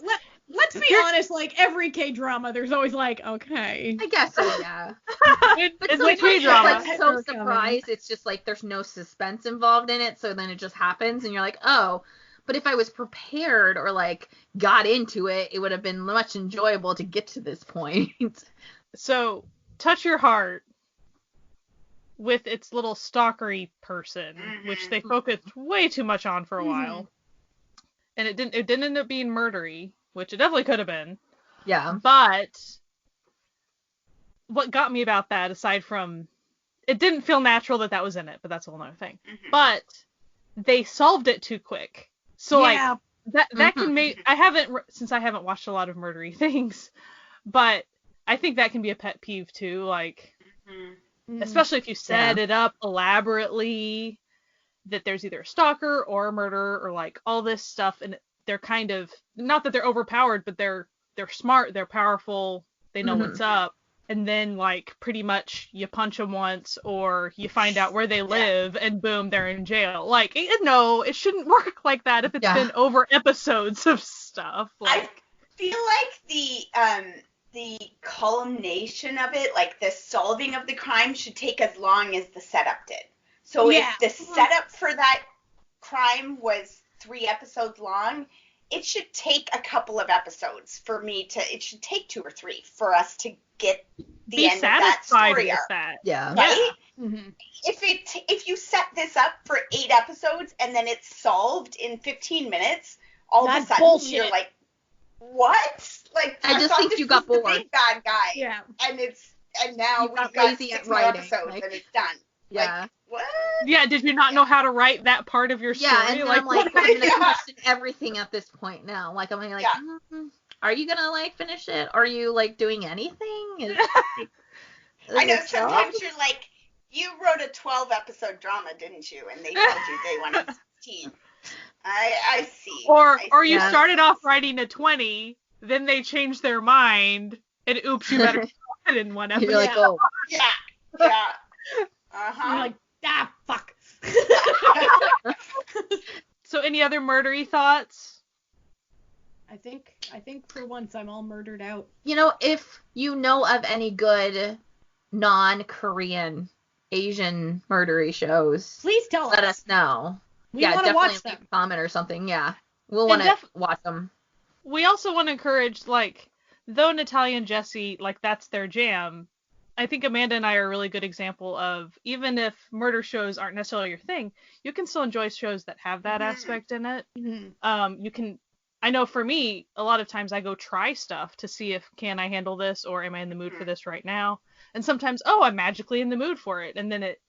let's be honest. Like every K-drama, there's always like, okay. I guess so, yeah. But It's sometimes like K-drama. you're like so Coming. surprised, it's just like there's no suspense involved in it, so then it just happens, and you're like, oh. But if I was prepared or like got into it, it would have been much enjoyable to get to this point. So, Touch Your Heart, with its little stalkery person, which they focused way too much on for a while, and it didn't end up being murdery, which it definitely could have been. Yeah. But what got me about that, aside from it didn't feel natural that was in it, but that's a whole other thing. But they solved it too quick. So Yeah. like that can make I haven't watched a lot of murdery things, but I think that can be a pet peeve too. Like, especially if you set it up elaborately, that there's either a stalker or a murderer or like all this stuff, and they're kind of, not that they're overpowered, but they're smart, they're powerful, they know what's up, and then like pretty much you punch them once or you find out where they live and boom, they're in jail. Like, no, it shouldn't work like that if it's been over episodes of stuff. Like, I feel like the culmination of it, like the solving of the crime, should take as long as the setup did. So if the setup for that crime was 3 episodes long, it should take a couple of episodes it should take 2 or 3 for us to get the be end of that satisfied story with arc. that. Yeah. Right? Mm-hmm. If you set this up for 8 episodes and then it's solved in 15 minutes, all of a sudden you're like, what? Like, I just thought think this you got was the bored. big bad guy. Yeah. And now You we've got got lazy 6 at more writing, episodes like- and it's done. Yeah. Like, what? Yeah, did you not know how to write that part of your story? Yeah, and then I'm like, what? I'm gonna Yeah. question everything at this point now. Like, I'm like, are you gonna like finish it? Are you like doing anything? Is I know it still- sometimes you're like, you wrote a 12-episode drama, didn't you? And they told you they wanted 16. I see. Or I you see. started off writing a 20, then they changed their mind, and oops, you better put it in one episode. You're like, oh, Yeah. Yeah. You're Uh-huh. like, fuck. So any other murdery thoughts? I think for once I'm all murdered out. you know, if you know of any good non-Korean Asian murdery shows, Please tell let us know. We want to definitely watch leave them. a comment or something. Yeah, we'll And want to watch them. We also want to encourage, like, though Natalia and Jessie, like, that's their jam, I think Amanda and I are a really good example of, even if murder shows aren't necessarily your thing, you can still enjoy shows that have that aspect in it. Mm-hmm. You can, I know for me, a lot of times I go try stuff to see if, can I handle this, or am I in the mood for this right now? And sometimes, I'm magically in the mood for it, and then it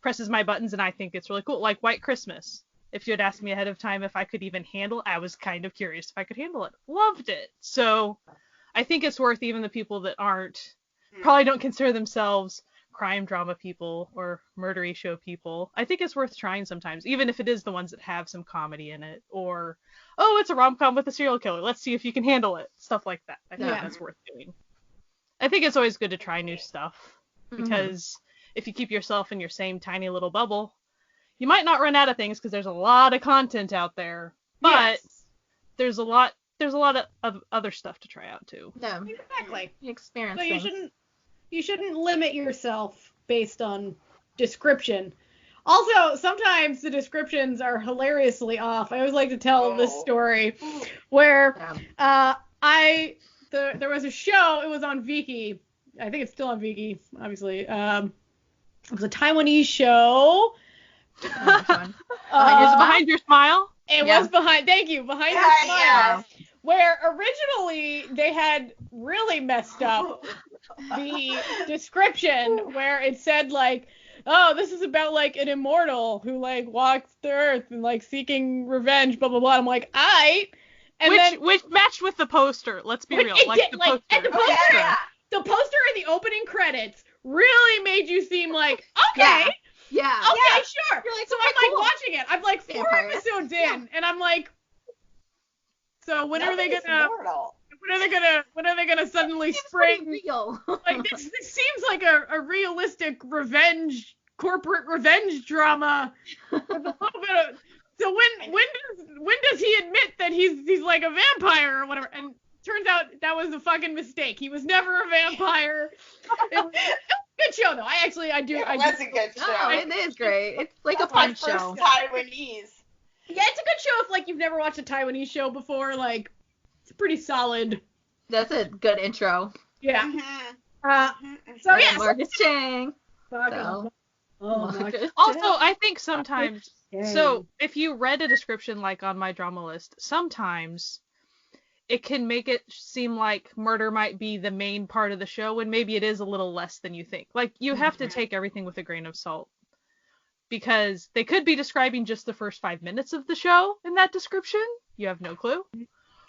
presses my buttons and I think it's really cool. Like White Christmas. If you had asked me ahead of time if I could even handle it, I was kind of curious if I could handle it. Loved it. So I think it's worth even the people that probably don't consider themselves crime drama people or murdery show people, I think it's worth trying sometimes, even if it is the ones that have some comedy in it, or, oh, it's a rom-com with a serial killer, let's see if you can handle it, stuff like that. I think that's worth doing. I think it's always good to try new stuff, because if you keep yourself in your same tiny little bubble, you might not run out of things, because there's a lot of content out there, but there's a lot of other stuff to try out too. Yeah, Exactly. Experience. So you shouldn't limit yourself based on description. Also, sometimes the descriptions are hilariously off. I always like to tell this story where there was a show. It was on Viki. I think it's still on Viki, obviously. It was a Taiwanese show. Behind your smile? It was behind. Thank you. Behind your smile. Yeah. Where originally they had really messed up the description, where it said like, oh, this is about like an immortal who like walks the earth and like seeking revenge, blah blah blah. I'm like, aight. Which matched with the poster. Let's be real. Like the poster. And the poster in the opening credits really made you seem like, okay. Yeah. Okay, sure. You're like, so I'm like watching it. I'm like 4 episodes in, and I'm like, so when are they gonna suddenly spring? Real. Like this seems like a realistic corporate revenge drama with a little bit of. So when does he admit that he's like a vampire or whatever? And turns out that was a fucking mistake. He was never a vampire. It was a good show though. I do. It was a good show. Oh, it is great. It's like a fun show. First Taiwanese. Yeah, it's a good show if like you've never watched a Taiwanese show before. Like it's pretty solid. That's a good intro. Yeah. So yeah. Marcus Chang. Also, I think sometimes. So if you read a description like on my drama list, sometimes it can make it seem like murder might be the main part of the show when maybe it is a little less than you think. Like you have to take everything with a grain of salt, because they could be describing just the first 5 minutes of the show in that description. You have no clue.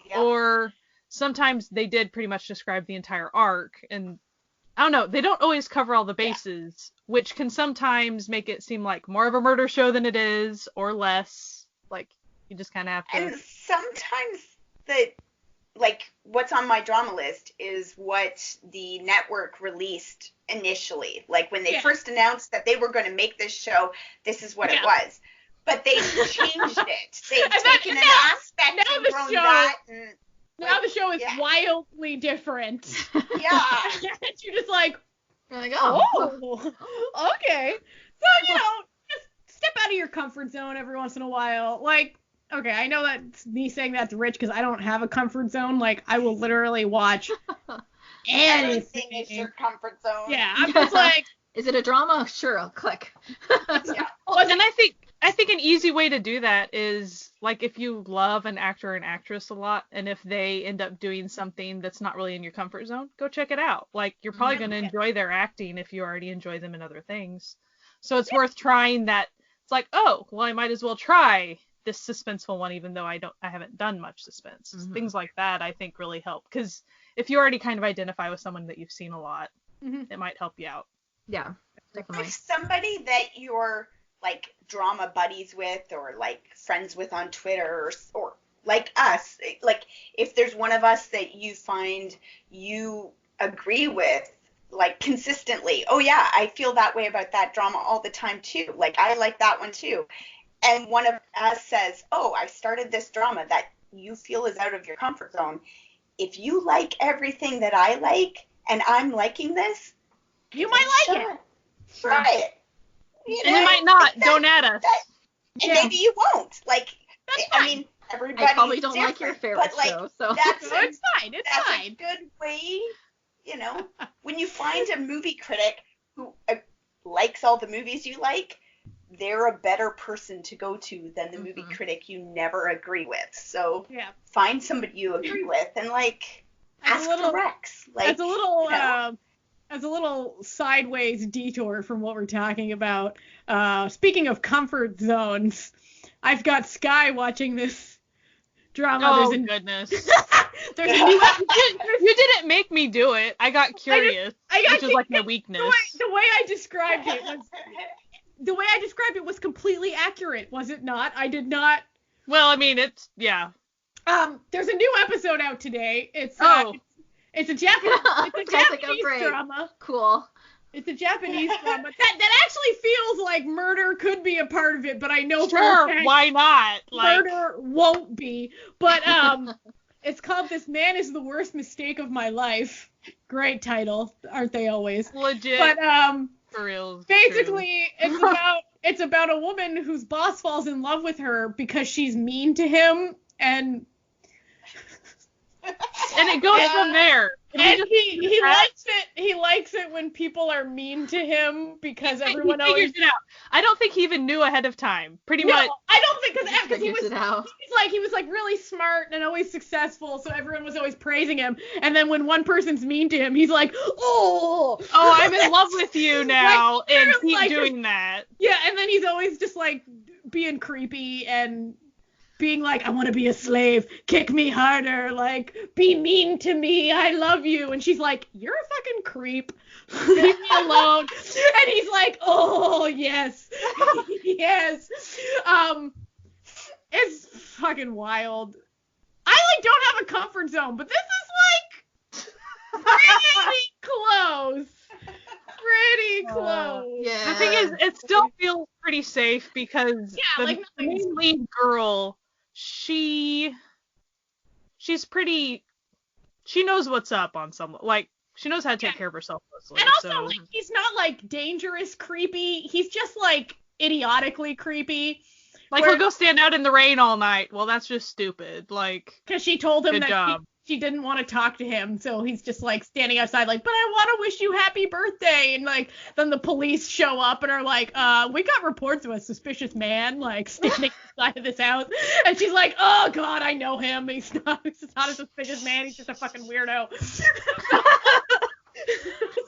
Yeah. Or sometimes they did pretty much describe the entire arc, and I don't know, they don't always cover all the bases, which can sometimes make it seem like more of a murder show than it is, or less. Like, you just kind of have to... And sometimes what's on my drama list is what the network released initially. Like, when they first announced that they were going to make this show, this is what it was. But they changed it. They've taken an aspect and grown that. Now the show is wildly different. Yeah. You're just like, oh, okay. So, just step out of your comfort zone every once in a while. Like, okay, I know that's me saying that's rich because I don't have a comfort zone. Like, I will literally watch anything. Is your comfort zone. Yeah, I'm just like... Is it a drama? Sure, I'll click. Well, and I think an easy way to do that is, like, if you love an actor or an actress a lot, and if they end up doing something that's not really in your comfort zone, go check it out. Like, you're probably going to enjoy their acting if you already enjoy them in other things. So it's worth trying that. It's like, oh, well, I might as well try this suspenseful one, even though I haven't done much suspense. Things like that, I think, really help. Because if you already kind of identify with someone that you've seen a lot, it might help you out. Yeah, definitely. If somebody that you're like drama buddies with, or like friends with on Twitter, or like us, like if there's one of us that you find you agree with, like consistently, oh yeah, I feel that way about that drama all the time too. Like I like that one too. And one of us says, oh, I started this drama that you feel is out of your comfort zone. If you like everything that I like, and I'm liking this, you might like it. Try it. And you might not. Don't add us. And maybe you won't. Like, I mean, everybody. I probably don't like your favorite show, so. It's fine. It's that's fine. A good way, when you find a movie critic who likes all the movies you like, they're a better person to go to than the movie critic you never agree with. So find somebody you agree with and ask for Rex. As a little sideways detour from what we're talking about, speaking of comfort zones, I've got Sky watching this drama. Oh, goodness. There's a new episode. You didn't make me do it. I got curious, which is like my weakness. The way I described it was completely accurate, was it not? I did not. Well, I mean, it's yeah. There's a new episode out today. It's a Japanese drama. Cool. It's a Japanese drama that actually feels like murder could be a part of it, but I know sure, why not? Murder won't be. But it's called "This Man Is the Worst Mistake of My Life." Great title, aren't they always? Legit. But for real. Basically, it's about a woman whose boss falls in love with her because she's mean to him, and it goes from there. And he likes it. He likes it when people are mean to him because everyone he figures always. It out. I don't think he even knew ahead of time. Pretty much. I don't think because he was like really smart and always successful, so everyone was always praising him. And then when one person's mean to him, he's like, oh, I'm in love with you now, like, and keep like, doing that. Yeah, and then he's always just like being creepy and being like, I want to be a slave, kick me harder, like, be mean to me, I love you. And she's like, you're a fucking creep, leave me alone. And he's like, oh, yes, yes. It's fucking wild. I, don't have a comfort zone, but this is, pretty close. Pretty close. Yeah. The thing is, it still feels pretty safe because the main lead girl, she's pretty, she knows what's up on some, she knows how to take care of herself mostly. And also, he's not, dangerous creepy. He's just, idiotically creepy. He'll go stand out in the rain all night. Well, that's just stupid. Because she told him good that job. She didn't want to talk to him, so he's just standing outside but I want to wish you happy birthday, and then the police show up and are like, we got reports of a suspicious man standing outside of this house, and she's like, oh god, I know him, he's not a suspicious man, he's just a fucking weirdo.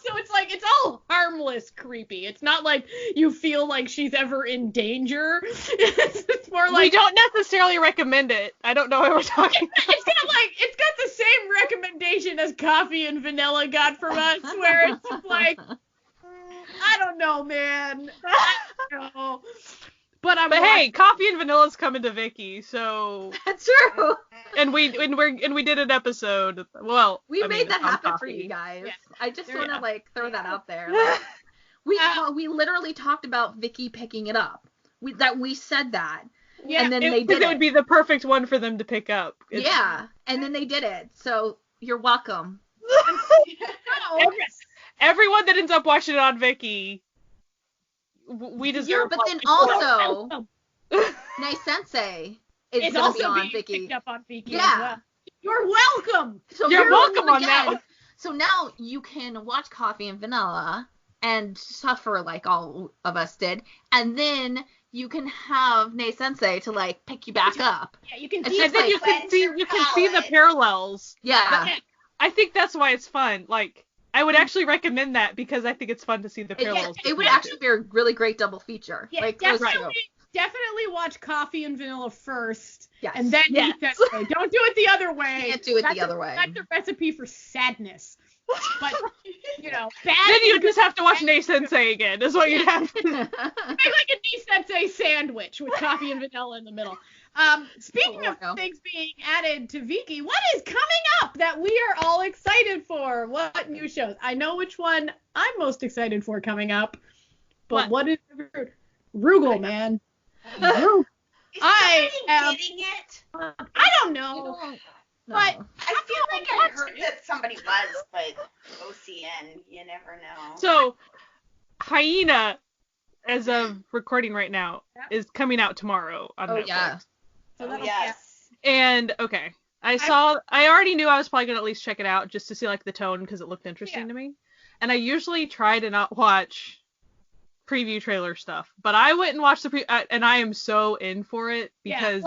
So it's all harmless creepy. It's not like you feel like she's ever in danger. It's more like, we don't necessarily recommend it. I don't know what we're talking about. It's got the same recommendation as Coffee and Vanilla got from us, where it's just I don't know, man. I don't know. But hey, Coffee and Vanilla's coming to Vicky, so that's true. And we did an episode. Well, we made that happen for you guys. Yeah. I just want to throw that out there. We literally talked about Vicky picking it up. We said that. Yeah, and then they did it. It would be the perfect one for them to pick up. And then they did it. So you're welcome. Everyone that ends up watching it on Vicky, we deserve. Yeah, but then also, Nice Sensei is going to be on Vicky. Picked up on Vicky. Yeah. As well. You're welcome. So you're welcome on that one. So now you can watch Coffee and Vanilla and suffer like all of us did, and then you can have Nice Sensei to pick you back up. Yeah, you can. And then you can see the parallels. Yeah. I think that's why it's fun. I would actually recommend that because I think it's fun to see the parallels. It would actually be a really great double feature. Yeah, definitely watch Coffee and Vanilla first. Yes. And then Nice Sensei. Don't do it the other way. You can't do it the other way. That's a recipe for sadness. But, bad. Then you just have to watch Nice Sensei again, is what you'd have to do. Make a Nice Sensei sandwich with Coffee and Vanilla in the middle. Speaking of things being added to Viki, what is coming up that we are all excited for? What new shows? I know which one I'm most excited for coming up, but what is Rugal, man? Rugal. I am getting it. I don't know. But I feel like I heard that somebody was, but OCN, you never know. So, Hyena, as of recording right now, is coming out tomorrow on Netflix. Yeah. So yes. And I already knew I was probably gonna at least check it out just to see the tone because it looked interesting to me. And I usually try to not watch preview trailer stuff, but I went and watched and I am so in for it because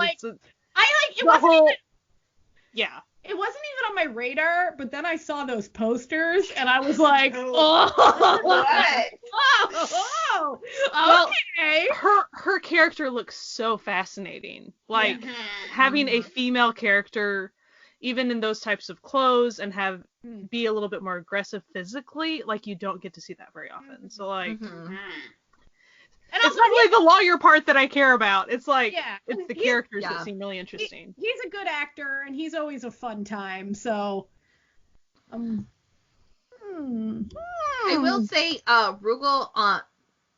it wasn't even on my radar, but then I saw those posters and I was like, okay. Her character looks so fascinating. Having a female character even in those types of clothes and be a little bit more aggressive physically, like you don't get to see that very often. So like, Mm-hmm. And it's not really the lawyer part that I care about. It's like, Yeah, it's the characters that seem really interesting. He's a good actor, and he's always a fun time. So, I will say, Rugal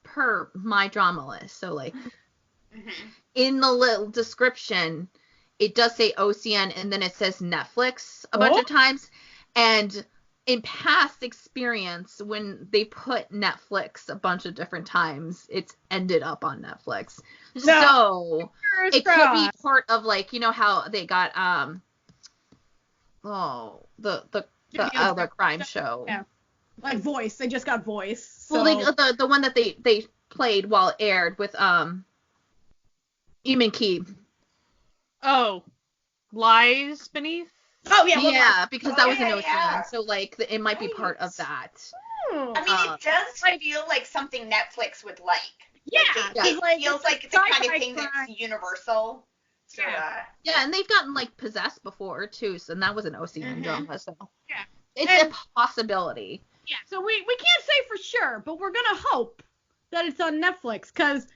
per my drama list. So like, in the little description, it does say OCN, and then it says Netflix a bunch of times. And in past experience, when they put Netflix a bunch of different times, it's ended up on Netflix. So it could be part of, like, you know how they got the other crime show. Yeah. Like Voice. They just got Voice. So. Well, the one that they played while it aired with Eamon Key. Oh, Lies Beneath? Oh, yeah. Yeah, because that was an OCN, so, like, it might be part of that. I mean, it does feel like something Netflix would like. Yeah. It feels like it's the kind of thing that's universal. So, yeah, and they've gotten, like, Possessed before, too, so that was an OCN drama, so. Yeah. It's a possibility. Yeah, so we can't say for sure, but we're gonna hope that it's on Netflix, because,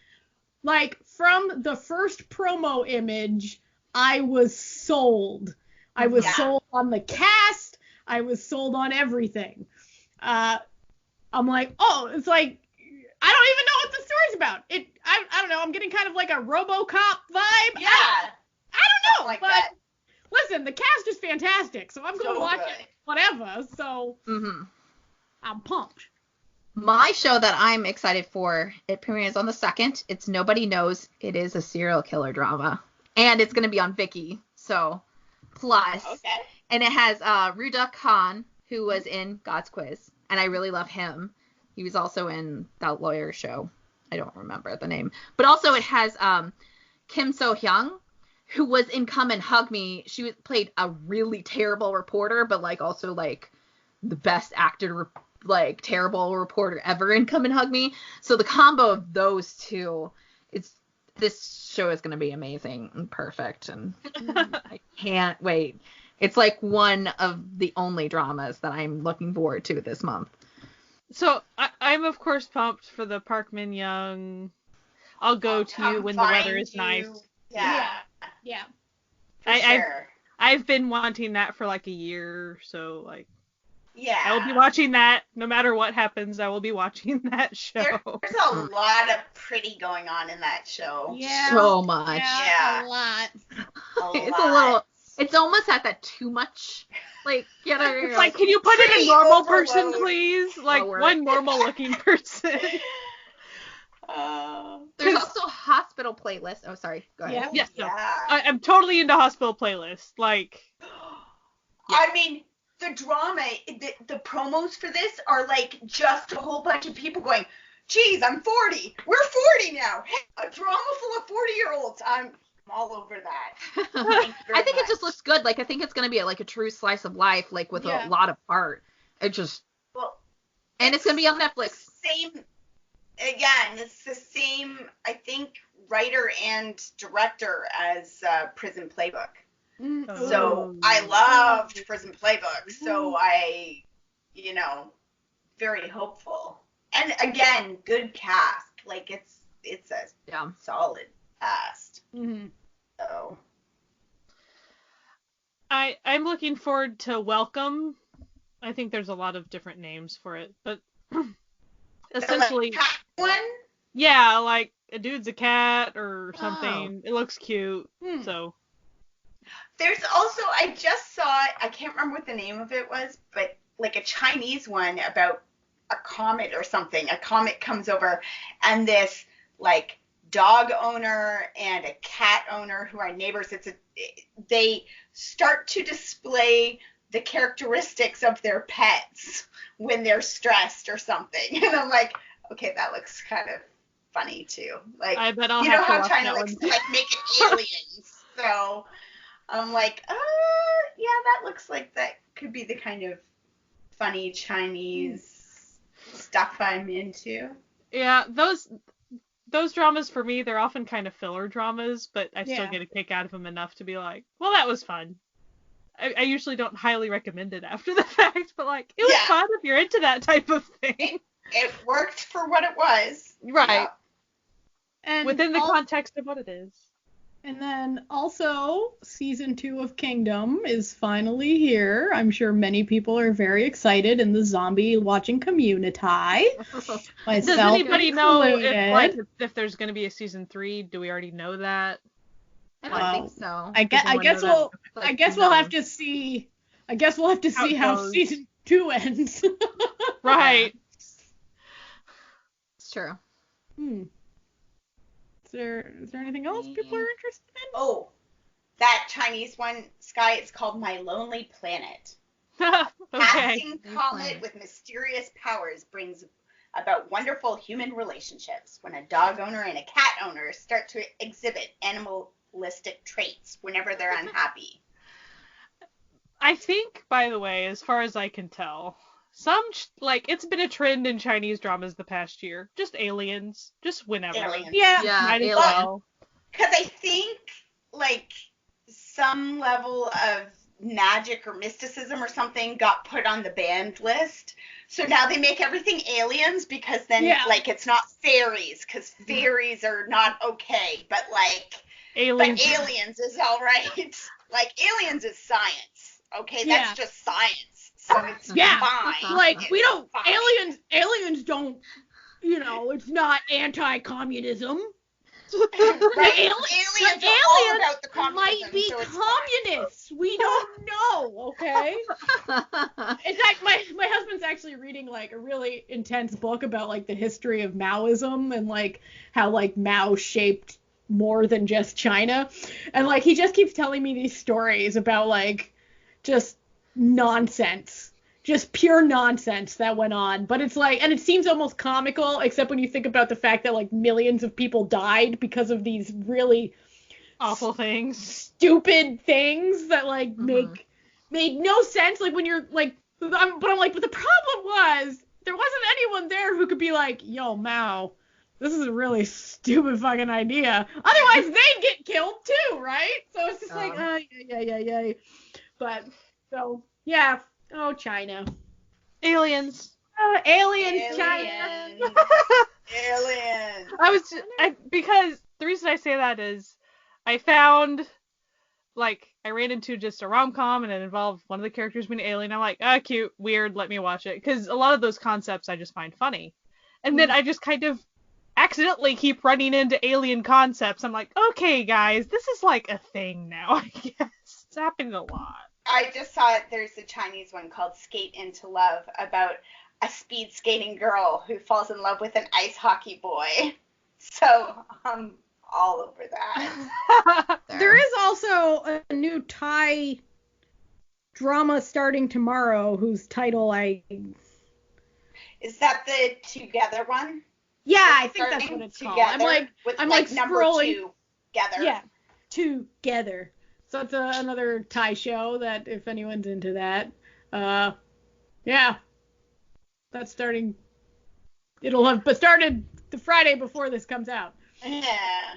like, from the first promo image, I was sold. I was sold on the cast. I was sold on everything. I'm like, oh, it's like, I don't even know what the story's about. I don't know. I'm getting kind of like a RoboCop vibe. Yeah. I don't know. Like but that. Listen, the cast is fantastic, so I'm going to watch it whatever. So I'm pumped. My show that I'm excited for, it premieres on the 2nd. It's Nobody Knows. It is a serial killer drama. And it's going to be on Viki. So, plus. Okay. And it has Ruda Khan, who was in God's Quiz. And I really love him. He was also in that lawyer show. I don't remember the name. But also it has Kim So-hyung, who was in Come and Hug Me. She played a really terrible reporter, but, like, also, like, the best actor, like, terrible reporter ever in Come and Hug Me. So the combo of those two, this show is going to be amazing and perfect, and I can't wait. It's, like, one of the only dramas that I'm looking forward to this month. So I'm, of course, pumped for the Park Min-young, I'll go to you when the weather is nice. Yeah. I've been wanting that for, like, a year, so, like, yeah. I will be watching that. No matter what happens, I will be watching that show. There's a lot of pretty going on in that show. Yeah. So much. Yeah. A lot. It's almost at that too much. Like, it's like, can you put in a normal person, please? Like, one normal looking person. There's also a hospital playlist. Oh, sorry. Go ahead. Yes. No. I'm totally into hospital playlist. Like. I mean, the drama, the promos for this are, like, just a whole bunch of people going, geez, I'm 40. We're 40 now. Hey, a drama full of 40-year-olds. I'm all over that. I think it just looks good. Like, I think it's going to be like a true slice of life, like, with a lot of heart. It just... and it's going to be on Netflix. And it's the same, I think, writer and director as Prison Playbook. So I loved Prison Playbook. So I, very hopeful. And again, good cast. Like, it's a solid cast. So I'm looking forward to Welcome. I think there's a lot of different names for it, but essentially, one? Yeah, like a dude's a cat or something. It looks cute. So there's also, I just saw it, I can't remember what the name of it was, but like a Chinese one about a comet or something. A comet comes over, and this, like, dog owner and a cat owner who are neighbors, they start to display the characteristics of their pets when they're stressed or something. And I'm like, okay, that looks kind of funny too. Like, I bet I'll have to watch China that likes one. to, like, make it aliens. So I'm like, yeah, that looks like that could be the kind of funny Chinese stuff I'm into. Yeah, those dramas for me, they're often kind of filler dramas, but I still get a kick out of them enough to be like, well, that was fun. I usually don't highly recommend it after the fact, but like it was fun if you're into that type of thing. It worked for what it was. Right. Yeah. And within the context of what it is. And then also, season 2 of Kingdom is finally here. I'm sure many people are very excited in the zombie watching community. Does anybody know if there's going to be a season 3? Do we already know that? I don't think so. I guess we'll have to see. I guess we'll have to see how season 2 ends. Right. It's true. Is there anything else people are interested in? Oh, that Chinese one, Sky, it's called My Lonely Planet. Okay. Passing comet with mysterious powers brings about wonderful human relationships when a dog owner and a cat owner start to exhibit animalistic traits whenever they're unhappy. I think, by the way, as far as I can tell, it's been a trend in Chinese dramas the past year. Just aliens. Just whenever. Aliens. Yeah. Might as well. Because I think, like, some level of magic or mysticism or something got put on the banned list. So now they make everything aliens because then, like, it's not fairies, because fairies are not okay. But, like, aliens is all right. Like, aliens is science. Okay, that's just science. So it's fine. Like, we don't, aliens don't, it's not anti-communism. Right? Aliens are all about the communism. Might be so communists. We don't know, okay? In fact, my husband's actually reading, like, a really intense book about, like, the history of Maoism and, like, how, like, Mao shaped more than just China. And, like, he just keeps telling me these stories about, like, just nonsense, just pure nonsense that went on. But it's like, and it seems almost comical, except when you think about the fact that, like, millions of people died because of these really awful things, stupid things that, like, made no sense. Like, when you're like, but the problem was there wasn't anyone there who could be like, yo, Mao, this is a really stupid fucking idea. Otherwise they'd get killed too, right? So it's just like, yeah. But, so, yeah. Oh, China. Aliens. Aliens, China. Aliens. Because the reason I say that is I found, like, I ran into just a rom-com and it involved one of the characters being an alien. I'm like, cute, weird, let me watch it. Because a lot of those concepts I just find funny. And then I just kind of accidentally keep running into alien concepts. I'm like, okay, guys, this is like a thing now, I guess. It's happening a lot. I just saw it. There's a Chinese one called Skate into Love about a speed skating girl who falls in love with an ice hockey boy. So I'm all over that. There is also a new Thai drama starting tomorrow whose title Is that the Together one? Yeah, I think that's what it's called. I'm like number scrolling. Together. Yeah, Together. So it's another Thai show that, if anyone's into that, yeah, that's starting. It'll have started the Friday before this comes out. Yeah.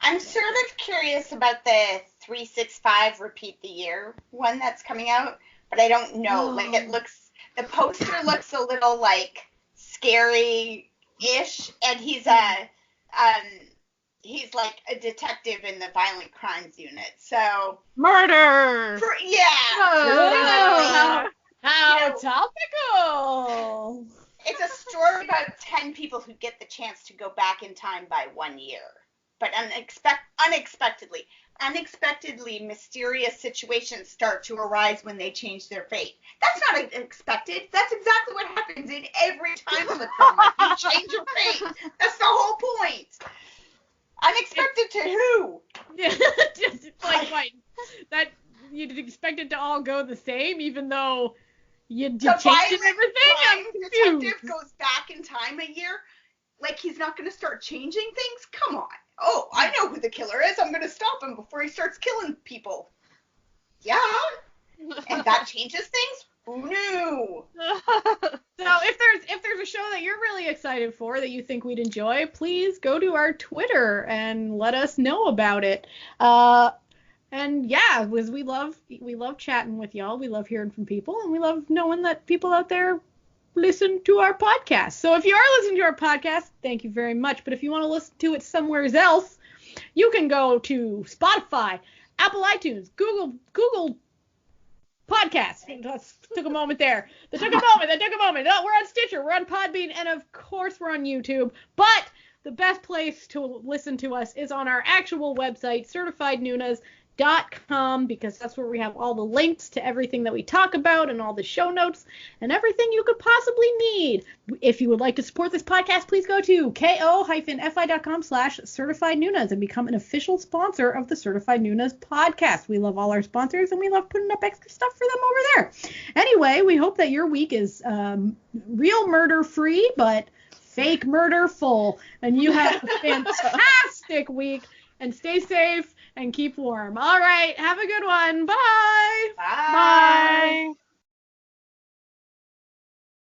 I'm sort of curious about the 365 Repeat the Year one that's coming out, but I don't know. Like, the poster looks a little, like, scary-ish, and he's like a detective in the violent crimes unit, so... Murder! How topical! It's a story about 10 people who get the chance to go back in time by 1 year. But unexpectedly mysterious situations start to arise when they change their fate. That's not unexpected. That's exactly what happens in every time slip drama. You change your fate. That's the whole point. Unexpected to who? Yeah, just like that you'd expect it to all go the same, even though you changed everything. I'm confused. Detective goes back in time a year. Like, he's not going to start changing things? Come on. Oh, I know who the killer is. I'm going to stop him before he starts killing people. Yeah. And that changes things? Who knew? So if there's a show that you're really excited for that you think we'd enjoy, please go to our Twitter and let us know about it. And And yeah, we love chatting with y'all. We love hearing from people, and we love knowing that people out there listen to our podcast. So if you are listening to our podcast, thank you very much. But if you want to listen to it somewhere else, you can go to Spotify, Apple iTunes, Google Podcasts. Took a moment there. That took a moment. Oh, we're on Stitcher, we're on Podbean, and of course we're on YouTube. But the best place to listen to us is on our actual website, certifiednunas.com, because that's where we have all the links to everything that we talk about and all the show notes and everything you could possibly need. If you would like to support this podcast, please go to ko-fi.com/certifiednunas and become an official sponsor of the Certified Nunas podcast. We love all our sponsors, and we love putting up extra stuff for them over there. Anyway, we hope that your week is real murder free, but fake murder full, and you have a fantastic week, and stay safe and keep warm. All right, have a good one. Bye. Bye. Bye.